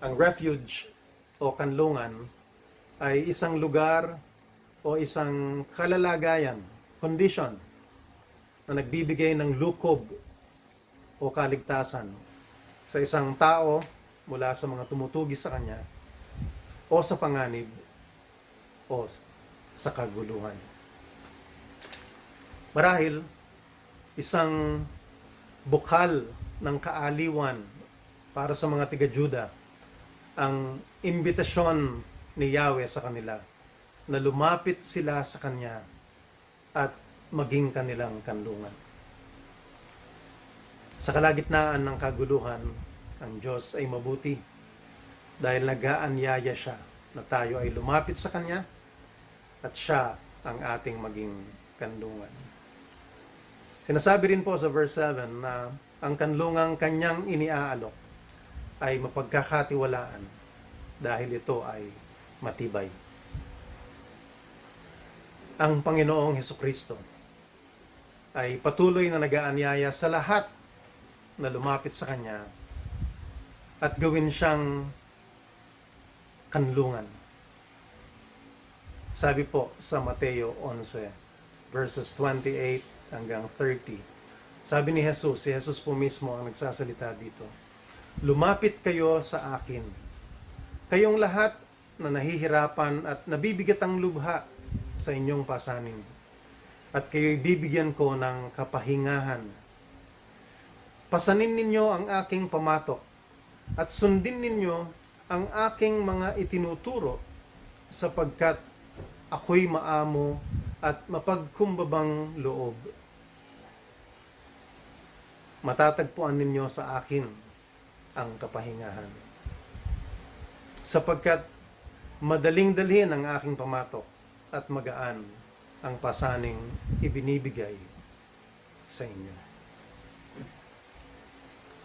Ang refuge o kanlungan ay isang lugar o isang kalalagayan, condition, na nagbibigay ng lukob o kaligtasan sa isang tao mula sa mga tumutugi sa kanya o sa panganib o sa kaguluhan. Marahil, isang bukal ng kaaliwan para sa mga tiga-Juda ang imbitasyon ni Yahweh sa kanila na lumapit sila sa Kanya at maging kanilang kanlungan. Sa kalagitnaan ng kaguluhan, ang Diyos ay mabuti dahil nag-aanyaya siya na tayo ay lumapit sa Kanya at siya ang ating maging kanlungan. Sinasabi rin po sa verse 7 na ang kanlungang Kanyang iniaalok ay mapagkakatiwalaan dahil ito ay matibay. Ang Panginoong Hesukristo ay patuloy na nag-aanyaya sa lahat na lumapit sa Kanya at gawin siyang kanlungan. Sabi po sa Mateo 11, verses 28 hanggang 30. Sabi ni Jesus, si Jesus po mismo ang nagsasalita dito, "Lumapit kayo sa akin, kayong lahat na nahihirapan at nabibigat ang lubha sa inyong pasanin, at kayo'y bibigyan ko ng kapahingahan. Pasanin ninyo ang aking pamatok at sundin ninyo ang aking mga itinuturo, sapagkat ako'y maamo at mapagkumbabang loob. Matatagpuan ninyo sa akin ang kapahingahan. Sapagkat madaling dalhin ang aking pamatok at magaan ang pasaning ibinibigay sa inyo."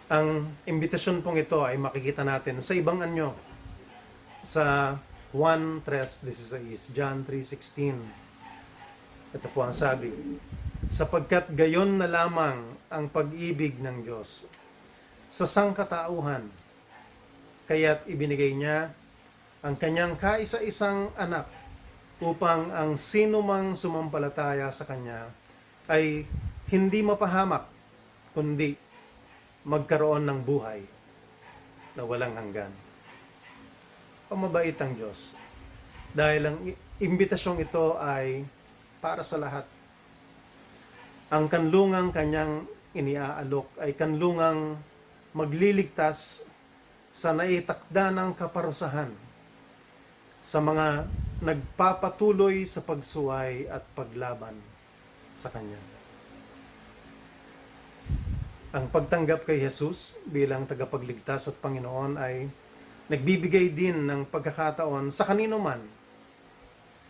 Ang imbitasyon pong ito ay makikita natin sa ibang anyo. Sa 1:3-16, John 3:16. Ito po ang sabi, "Sapagkat gayon na lamang ang pag-ibig ng Diyos sa sangkatauhan, kaya't ibinigay niya ang kanyang kaisa-isang anak upang ang sinumang sumampalataya sa Kanya ay hindi mapahamak, kundi magkaroon ng buhay na walang hanggan." Mabait ang Diyos. Dahil ang imbitasyong ito ay para sa lahat. Ang kanlungang Kanyang iniaalok ay kanlungang magliligtas sa naitakda ng kaparusahan sa mga nagpapatuloy sa pagsuway at paglaban sa Kanya. Ang pagtanggap kay Jesus bilang tagapagligtas at Panginoon ay nagbibigay din ng pagkakataon sa kanino man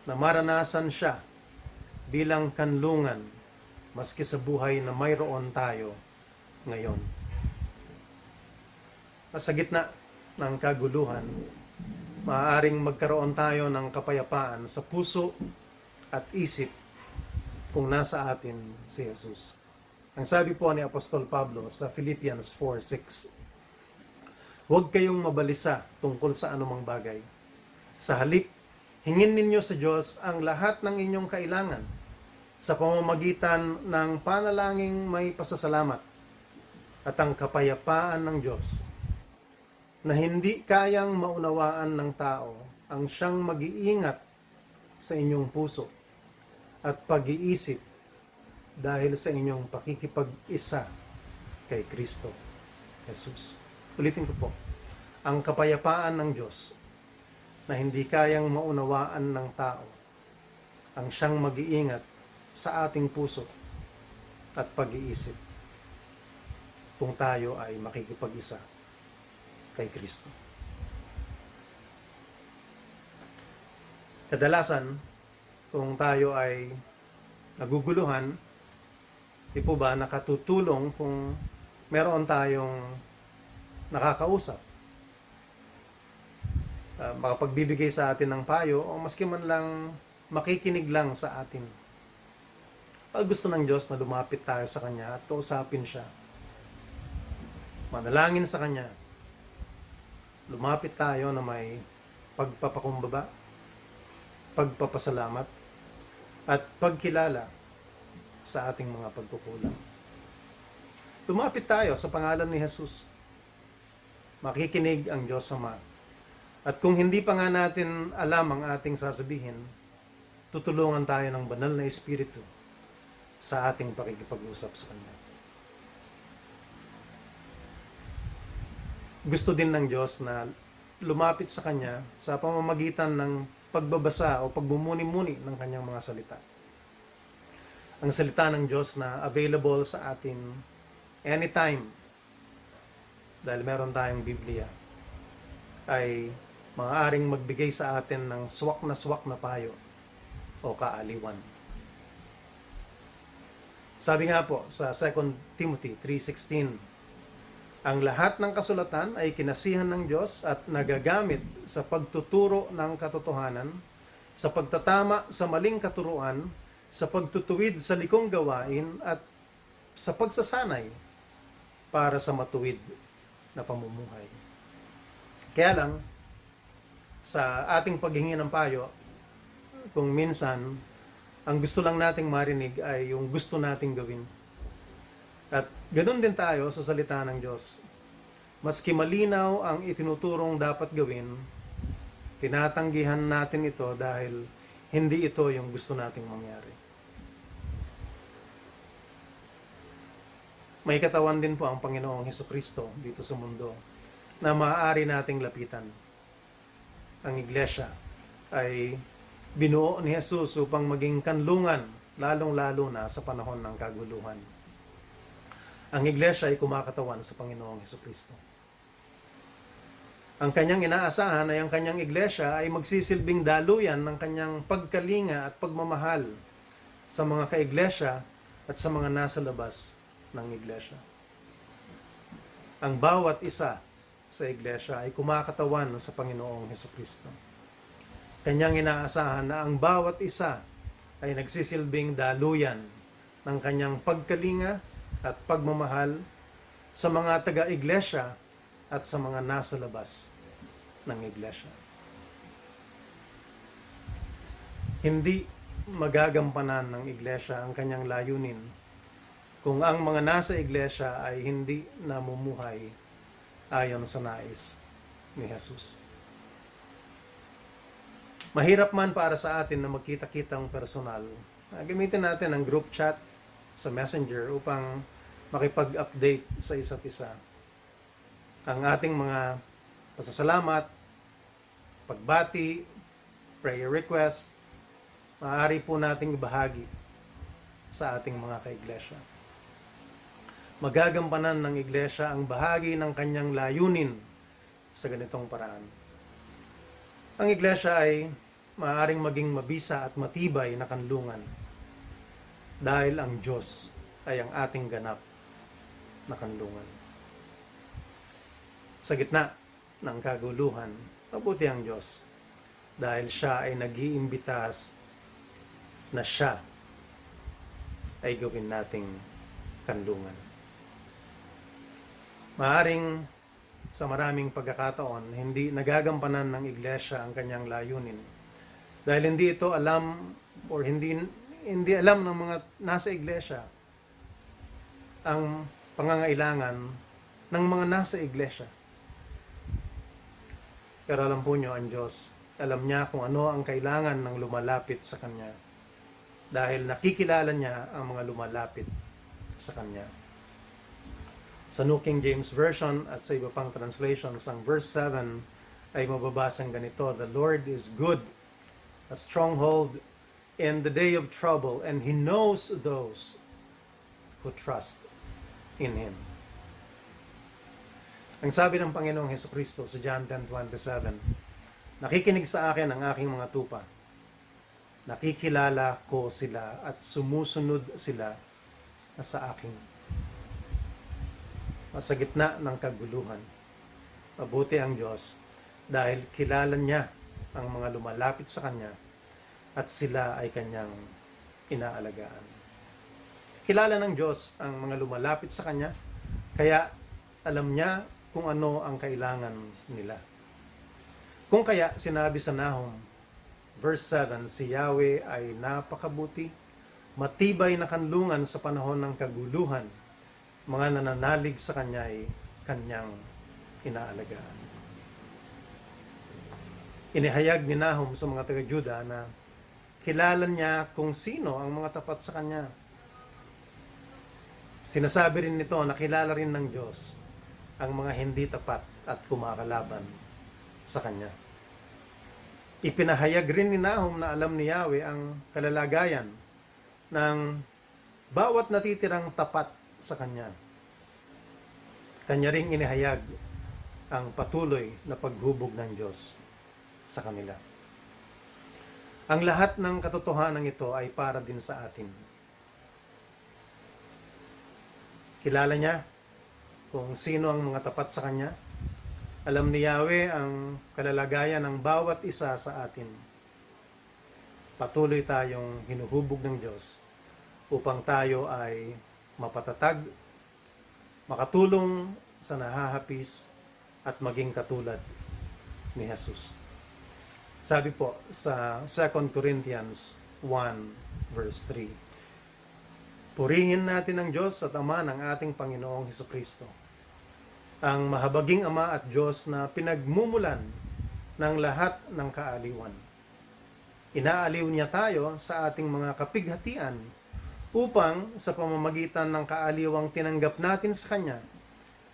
na maranasan siya bilang kanlungan maski sa buhay na mayroon tayo ngayon. Sa gitna ng kaguluhan, maaaring magkaroon tayo ng kapayapaan sa puso at isip kung nasa atin si Jesus. Ang sabi po ni Apostol Pablo sa Philippians 4:6, "Huwag kayong mabalisa tungkol sa anumang bagay. Sa halip, hingin ninyo sa Diyos ang lahat ng inyong kailangan sa pamamagitan ng panalangin may pasasalamat, at ang kapayapaan ng Diyos na hindi kayang maunawaan ng tao ang siyang mag-iingat sa inyong puso at pag-iisip dahil sa inyong pakikipag-isa kay Kristo Jesus." Ulitin ko po. Ang kapayapaan ng Diyos na hindi kayang maunawaan ng tao ang siyang mag-iingat sa ating puso at pag-iisip kung tayo ay makikipag-isa kay Kristo. Kadalasan, kung tayo ay naguguluhan, di po ba nakatutulong kung meron tayong nakakausap, makapagbibigay sa atin ng payo o maski man lang makikinig lang sa atin. gusto ng Diyos na lumapit tayo sa Kanya at kausapin siya. Manalangin sa Kanya. Lumapit tayo na may pagpapakumbaba, pagpapasalamat, at pagkilala sa ating mga pagkukulang. Lumapit tayo sa pangalan ni Jesus. Makikinig ang Diyos Ama. At kung hindi pa nga natin alam ang ating sasabihin, tutulungan tayo ng banal na Espiritu sa ating pakikipag-usap sa Kanya. Gusto din ng Diyos na lumapit sa Kanya sa pamamagitan ng pagbabasa o pagbumuni-muni ng Kanyang mga salita. Ang salita ng Diyos na available sa atin anytime, dahil meron tayong Biblia, ay maaaring magbigay sa atin ng swak na payo o kaaliwan. Sabi nga po sa 2 Timothy 3:16, ang lahat ng kasulatan ay kinasihan ng Diyos at nagagamit sa pagtuturo ng katotohanan, sa pagtatama sa maling katuruan, sa pagtutuwid sa likong gawain, at sa pagsasanay para sa matuwid na pamumuhay. Kaya lang, sa ating paghingi ng payo, kung minsan, ang gusto lang nating marinig ay yung gusto nating gawin. At ganun din tayo sa salita ng Diyos. Maski malinaw ang itinuturong dapat gawin, tinatanggihan natin ito dahil hindi ito yung gusto nating mangyari. May katawan din po ang Panginoong Hesukristo dito sa mundo na maaari nating lapitan. Ang iglesia ay binuo ni Jesus upang maging kanlungan, lalong-lalo na sa panahon ng kaguluhan. Ang iglesia ay kumakatawan sa Panginoong Hesukristo. Ang kanyang inaasahan ay ang kanyang iglesia ay magsisilbing daluyan ng kanyang pagkalinga at pagmamahal sa mga kaiglesia at sa mga nasa labas ng iglesia. Ang bawat isa sa iglesia ay kumakatawan sa Panginoong Hesukristo. Kanyang inaasahan na ang bawat isa ay nagsisilbing daluyan ng kanyang pagkalinga at pagmamahal sa mga taga-iglesia at sa mga nasa labas ng iglesia. Hindi magagampanan ng iglesia ang kanyang layunin kung ang mga nasa iglesia ay hindi namumuhay ayon sa nais ni Jesus. Mahirap man para sa atin na magkita-kitang personal. Gamitin natin ang group chat sa Messenger upang makipag-update sa isa't isa. Ang ating mga pasasalamat, pagbati, prayer request, maaari po nating ibahagi sa ating mga kaiglesia. Magagampanan ng iglesia ang bahagi ng kanyang layunin sa ganitong paraan. Ang iglesia ay maaaring maging mabisa at matibay na kanlungan dahil ang Diyos ay ang ating ganap na kanlungan. Sa gitna ng kaguluhan, mabuti ang Diyos dahil siya ay nag-iimbitas na siya ay gawin nating kanlungan. Maaring sa maraming pagkakataon, hindi nagagampanan ng iglesia ang kanyang layunin. Dahil hindi ito alam or hindi alam ng mga nasa iglesia ang pangangailangan ng mga nasa iglesia. Pero alam po nyo, ang Diyos, alam niya kung ano ang kailangan ng lumalapit sa Kanya. Dahil nakikilala niya ang mga lumalapit sa Kanya. Sa New King James Version at sa iba pang translations, ang verse 7 ay mababasang ganito, the Lord is good, a stronghold in the day of trouble, and He knows those who trust in Him. Ang sabi ng Panginoong Hesukristo sa John 10:27, nakikinig sa akin ang aking mga tupa. Nakikilala ko sila at sumusunod sila sa akin. Sa gitna ng kaguluhan, mabuti ang Diyos dahil kilala niya ang mga lumalapit sa Kanya at sila ay Kanyang inaalagaan. Kilala ng Diyos ang mga lumalapit sa Kanya, kaya alam niya kung ano ang kailangan nila. Kung kaya sinabi sa Nahum, verse 7, si Yahweh ay napakabuti, matibay na kanlungan sa panahon ng kaguluhan, mga nananalig sa Kanya ay Kanyang inaalagaan. Inihayag ni Nahum sa mga taga-Juda na kilala niya kung sino ang mga tapat sa Kanya. Sinasabi rin nito na kilala rin ng Diyos ang mga hindi tapat at kumakalaban sa Kanya. Ipinahayag rin ni Nahum na alam ni Yahweh ang kalalagayan ng bawat natitirang tapat sa Kanya. Kanya ring inihayag ang patuloy na paghubog ng Diyos sa kanila. Ang lahat ng katotohanan ito ay para din sa atin. Kilala niya kung sino ang mga tapat sa Kanya. Alam ni Yahweh ang kalalagayan ng bawat isa sa atin. Patuloy tayong hinuhubog ng Diyos upang tayo ay mapatatag, makatulong sa nahahapis at maging katulad ni Jesus. Sabi po sa 2 Corinthians 1 verse 3, purihin natin ang Diyos at Ama ng ating Panginoong Hesukristo, ang mahabaging Ama at Diyos na pinagmumulan ng lahat ng kaaliwan. Inaaliw niya tayo sa ating mga kapighatian upang sa pamamagitan ng kaaliwang tinanggap natin sa Kanya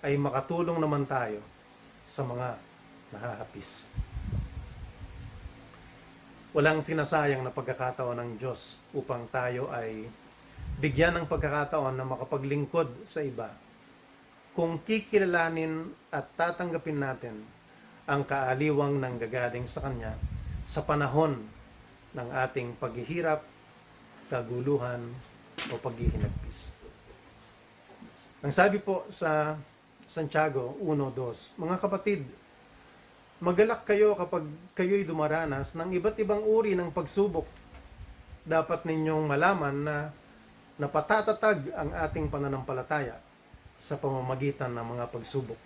ay makatulong naman tayo sa mga nahahapis. Walang sinasayang na pagkakataon ng Diyos upang tayo ay bigyan ng pagkakataon na makapaglingkod sa iba kung kikilalanin at tatanggapin natin ang kaaliwang ng gagaling sa Kanya sa panahon ng ating paghihirap, kaguluhan o paghihinagpis. Ang sabi po sa Santiago 1:2, mga kapatid, magalak kayo kapag kayo'y dumaranas ng iba't ibang uri ng pagsubok. Dapat ninyong malaman na napatatatag ang ating pananampalataya sa pamamagitan ng mga pagsubok.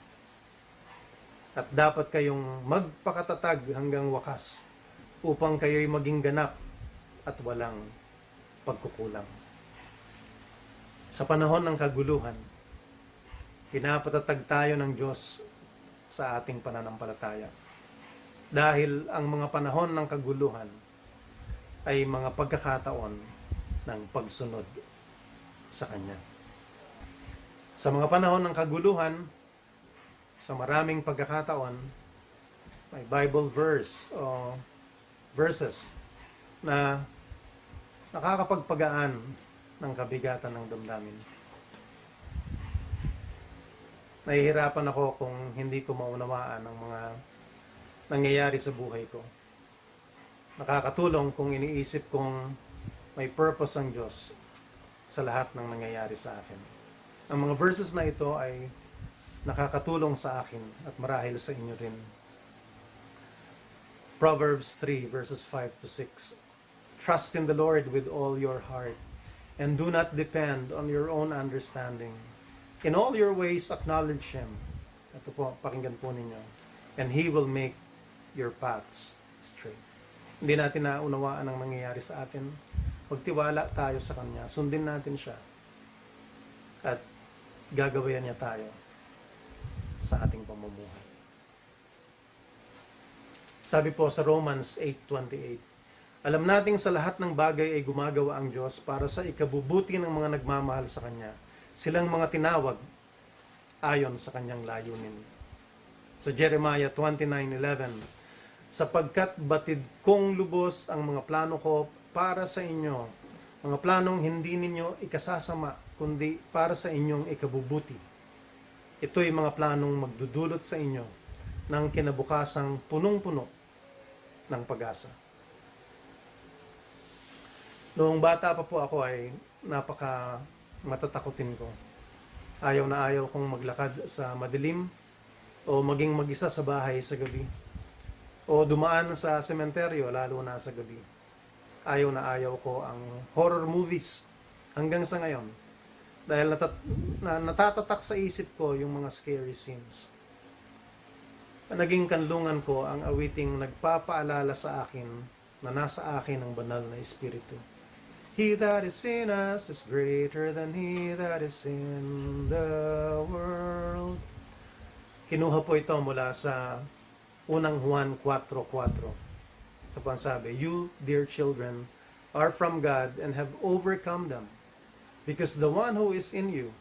At dapat kayong magpakatatag hanggang wakas upang kayo'y maging ganap at walang pagkukulang. Sa panahon ng kaguluhan, pinapatatag tayo ng Diyos sa ating pananampalataya. Dahil ang mga panahon ng kaguluhan ay mga pagkakataon ng pagsunod sa Kanya. Sa mga panahon ng kaguluhan, sa maraming pagkakataon, may Bible verse o verses na nakakapagpagaan ng kabigatan ng damdamin. Nahihirapan ako kung hindi ko maunawaan ang mga nangyayari sa buhay ko. Nakakatulong kung iniisip kong may purpose ang Diyos sa lahat ng nangyayari sa akin. Ang mga verses na ito ay nakakatulong sa akin at marahil sa inyo rin. Proverbs 3 verses 5 to 6. Trust in the Lord with all your heart and do not depend on your own understanding. In all your ways acknowledge Him. Ito po, pakinggan po ninyo. And He will make your paths straight. Hindi natin naunawaan ang nangyayari sa atin. Magtiwala tayo sa Kanya. Sundin natin Siya. At gagabayan niya tayo sa ating pamumuhay. Sabi po sa Romans 8:28, alam nating sa lahat ng bagay ay gumagawa ang Diyos para sa ikabubuti ng mga nagmamahal sa Kanya. Silang mga tinawag ayon sa Kanyang layunin. So Jeremiah 29:11, sapagkat batid kong lubos ang mga plano ko para sa inyo, mga planong hindi ninyo ikasasama, kundi para sa inyong ikabubuti. Ito'y mga planong magdudulot sa inyo ng kinabukasang punong-puno ng pag-asa. Noong bata pa po ako ay napaka matatakotin ko. Ayaw na ayaw kong maglakad sa madilim o maging mag-isa sa bahay sa gabi o dumaan sa sementeryo lalo na sa gabi. Ayaw na ayaw ko ang horror movies hanggang sa ngayon. Dahil natatatak sa isip ko yung mga scary scenes. Naging kanlungan ko ang awiting nagpapaalala sa akin na nasa akin ang banal na Espiritu. He that is in us is greater than he that is in the world. Kinuha po ito mula sa unang Juan 4:4. Ito po ang sabi, you, dear children, are from God and have overcome them, because the one who is in you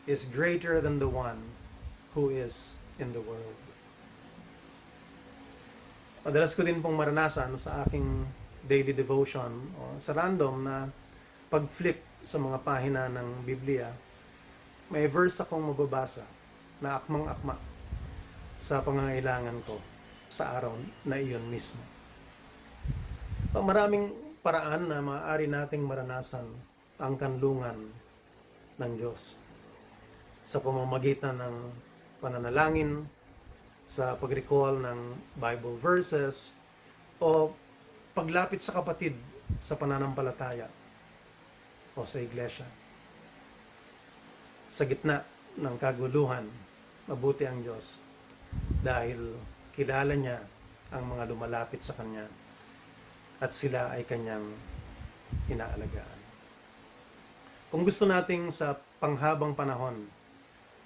is greater than the one who is in the world. Madalas ko din pong maranasan sa aking daily devotion o sa random na pag-flip sa mga pahina ng Biblia, may verse akong mababasa na akmang-akma sa pangangailangan ko sa araw na iyon mismo. Maraming paraan na maaari nating maranasan ang kanlungan ng Diyos sa pamamagitan ng pananalangin, sa pag-recall ng Bible verses, o paglapit sa kapatid sa pananampalataya o sa iglesia. Sa gitna ng kaguluhan, mabuti ang Diyos dahil kilala niya ang mga lumalapit sa Kanya at sila ay Kanyang inaalagaan. Kung gusto nating sa panghabang panahon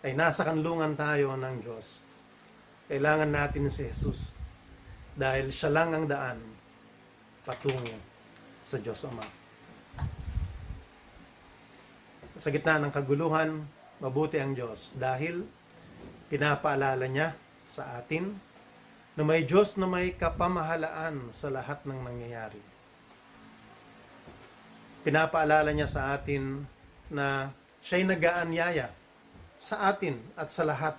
ay nasa kanlungan tayo ng Diyos, kailangan natin si Jesus dahil siya lang ang daan patungo sa Diyos Ama. Sa gitna ng kaguluhan, mabuti ang Diyos dahil pinapaalala niya sa atin na may Diyos na may kapamahalaan sa lahat ng nangyayari. Pinapaalala niya sa atin na siya'y nag-aanyaya sa atin at sa lahat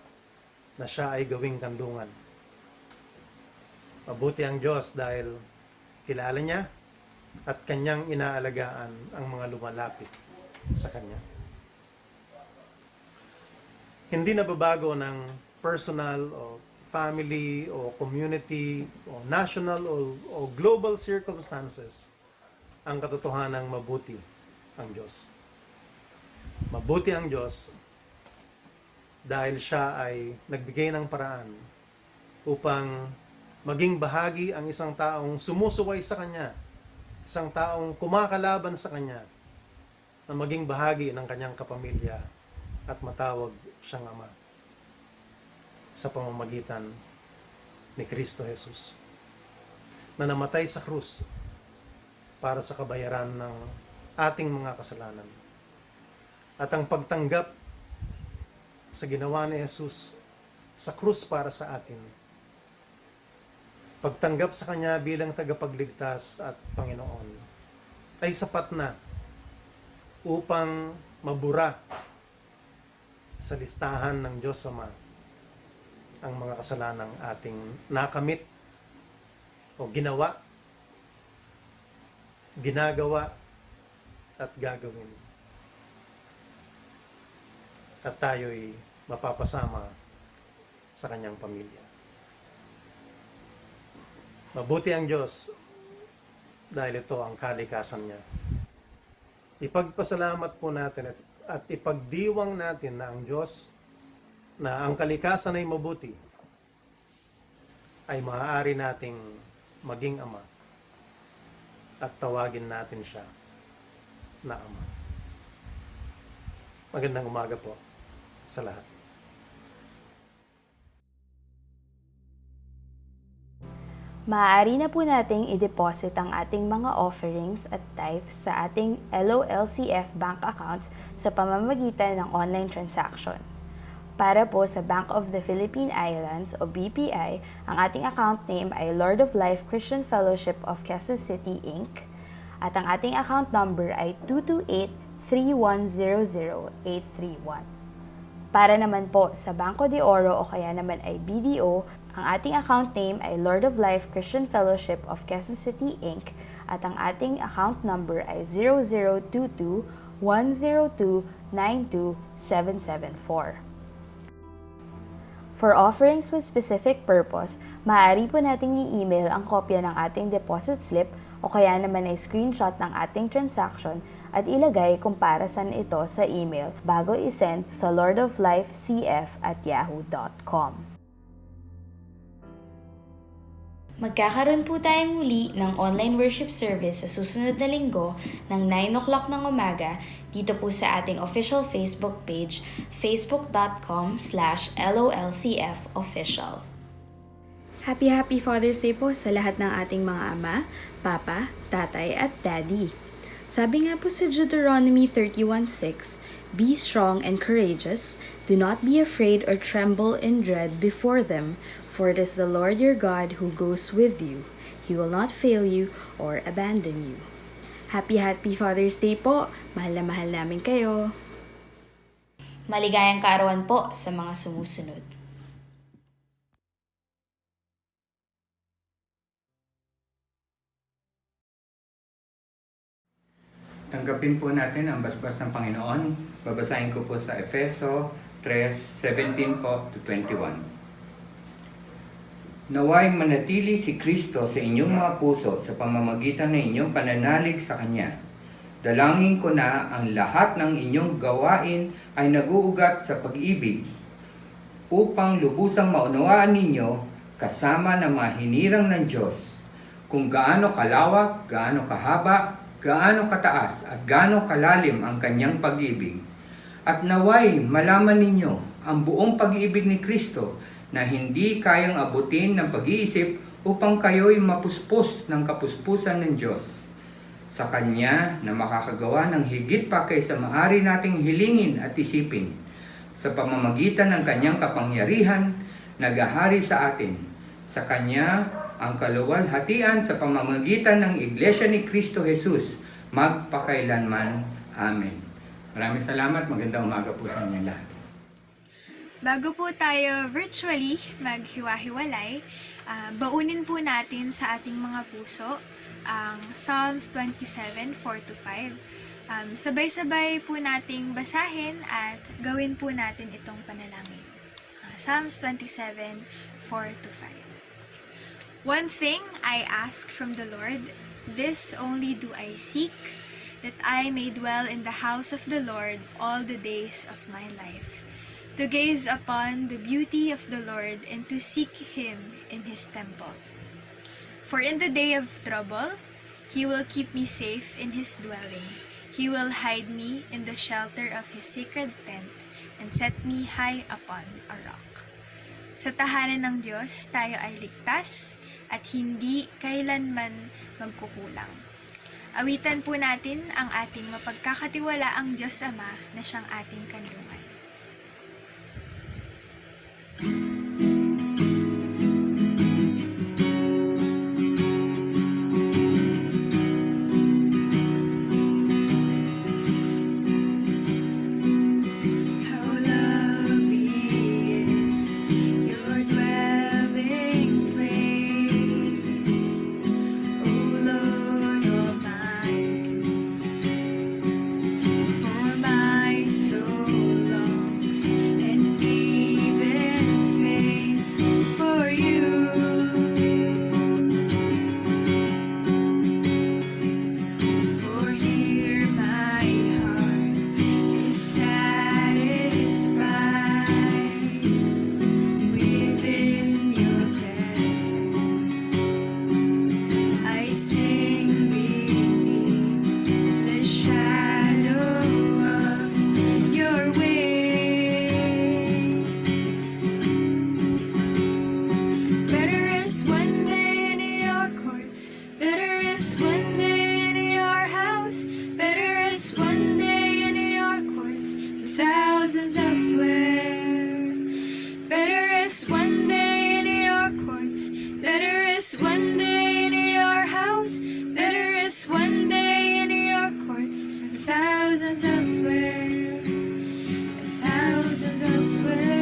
na siya ay gawing kanlungan. Mabuti ang Diyos dahil kilala niya at Kanyang inaalagaan ang mga lumalapit sa Kanya. Hindi nababago ng personal o family o community o national o global circumstances ang katotohanang mabuti ang Diyos. Mabuti ang Diyos dahil siya ay nagbigay ng paraan upang maging bahagi ang isang taong sumusuway sa Kanya, isang taong kumakalaban sa Kanya, na maging bahagi ng Kanyang kapamilya at matawag siyang Ama sa pamamagitan ni Kristo Jesus na namatay sa krus para sa kabayaran ng ating mga kasalanan. At ang pagtanggap sa ginawa ni Jesus sa krus para sa atin, pagtanggap sa Kanya bilang tagapagligtas at Panginoon, ay sapat na upang mabura sa listahan ng Diyos Ama ang mga kasalanang ating nakamit o ginawa, ginagawa at gagawin. At tayo'y mapapasama sa Kanyang pamilya. Mabuti ang Diyos dahil ito ang kalikasan niya. Ipagpasalamat po natin at ipagdiwang natin na ang Diyos, na ang kalikasan ay mabuti, ay maaari nating maging Ama at tawagin natin siya na Ama. Magandang umaga po sa lahat. Maaari na po nating i-deposit ang ating mga offerings at tithes sa ating LOLCF bank accounts sa pamamagitan ng online transactions. Para po sa Bank of the Philippine Islands o BPI, ang ating account name ay Lord of Life Christian Fellowship of Quezon City, Inc. At ang ating account number ay 228-3100831. Para naman po sa Banco de Oro o kaya naman ay BDO, ang ating account name ay Lord of Life Christian Fellowship of Quezon City, Inc. At ang ating account number ay 0022-102-92774. For offerings with specific purpose, maaari po nating i-email ang kopya ng ating deposit slip o kaya naman ay screenshot ng ating transaction at ilagay kung para saan ito sa email bago isend sa lordoflifecf@yahoo.com. Magkakaroon po tayong muli ng online worship service sa susunod na linggo ng 9 o'clock ng umaga dito po sa ating official Facebook page, facebook.com/LOLCFofficial. Happy Father's Day po sa lahat ng ating mga ama, papa, tatay at daddy. Sabi nga po sa Deuteronomy 31:6, "Be strong and courageous, do not be afraid or tremble in dread before them, for it is the Lord your God who goes with you. He will not fail you or abandon you." Happy Father's Day po! Mahal na mahal namin kayo! Maligayang kaarawan po sa mga sumusunod. Tanggapin po natin ang basbas ng Panginoon. Babasahin ko po sa Efeso 3:17 po to 21. Naway manatili si Kristo sa inyong mga puso sa pamamagitan ng inyong pananalig sa Kanya. Dalangin ko na ang lahat ng inyong gawain ay naguugat sa pag-ibig upang lubusang maunawaan ninyo kasama ng mga hinirang ng Diyos kung gaano kalawak, gaano kahaba, gaano kataas at gaano kalalim ang kanyang pag-ibig. At naway malaman ninyo ang buong pag-ibig ni Kristo na hindi kayang abutin ng pag-iisip upang kayo'y mapuspos ng kapuspusan ng Diyos. Sa Kanya na makakagawa ng higit pa kaysa maaari nating hilingin at isipin sa pamamagitan ng Kanyang kapangyarihan naghahari sa atin. Sa Kanya ang kaluwalhatian sa pamamagitan ng Iglesia ni Kristo Jesus, magpakailanman. Amen. Maraming salamat. Magandang umaga po sa inyo lahat. Bago po tayo virtually maghiwa-hiwalay, baunin po natin sa ating mga puso ang Psalms 27:4-5. Sabay-sabay po nating basahin at gawin po natin itong panalangin. Psalms 27:4-5. One thing I ask from the Lord, this only do I seek, that I may dwell in the house of the Lord all the days of my life, to gaze upon the beauty of the Lord and to seek Him in His temple. For in the day of trouble, He will keep me safe in His dwelling. He will hide me in the shelter of His sacred tent and set me high upon a rock. Sa tahanan ng Diyos, tayo ay ligtas at hindi kailanman magkukulang. Awitan po natin ang ating mapagkakatiwalaang Diyos Ama na siyang ating kanlungan. How lovely is your dwelling place, O Lord Almighty. For my soul longs and even faints for you. For here my heart is satisfied within your presence. I sing beneath the shadow of your wings. Better is one day in your courts. Better is one day in your house. Better is one day in your courts than thousands elsewhere. Better is one day in your courts. Better is one day in your house. Better is one day in your courts than thousands elsewhere. Thousands elsewhere.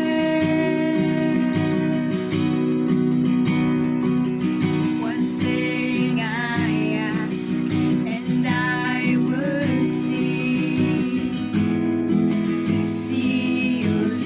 One thing I ask, and I would seek to see your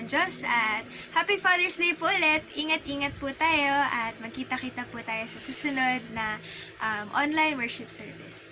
Diyos at Happy Father's Day po ulit. Ingat-ingat po tayo at magkita-kita po tayo sa susunod na online worship service.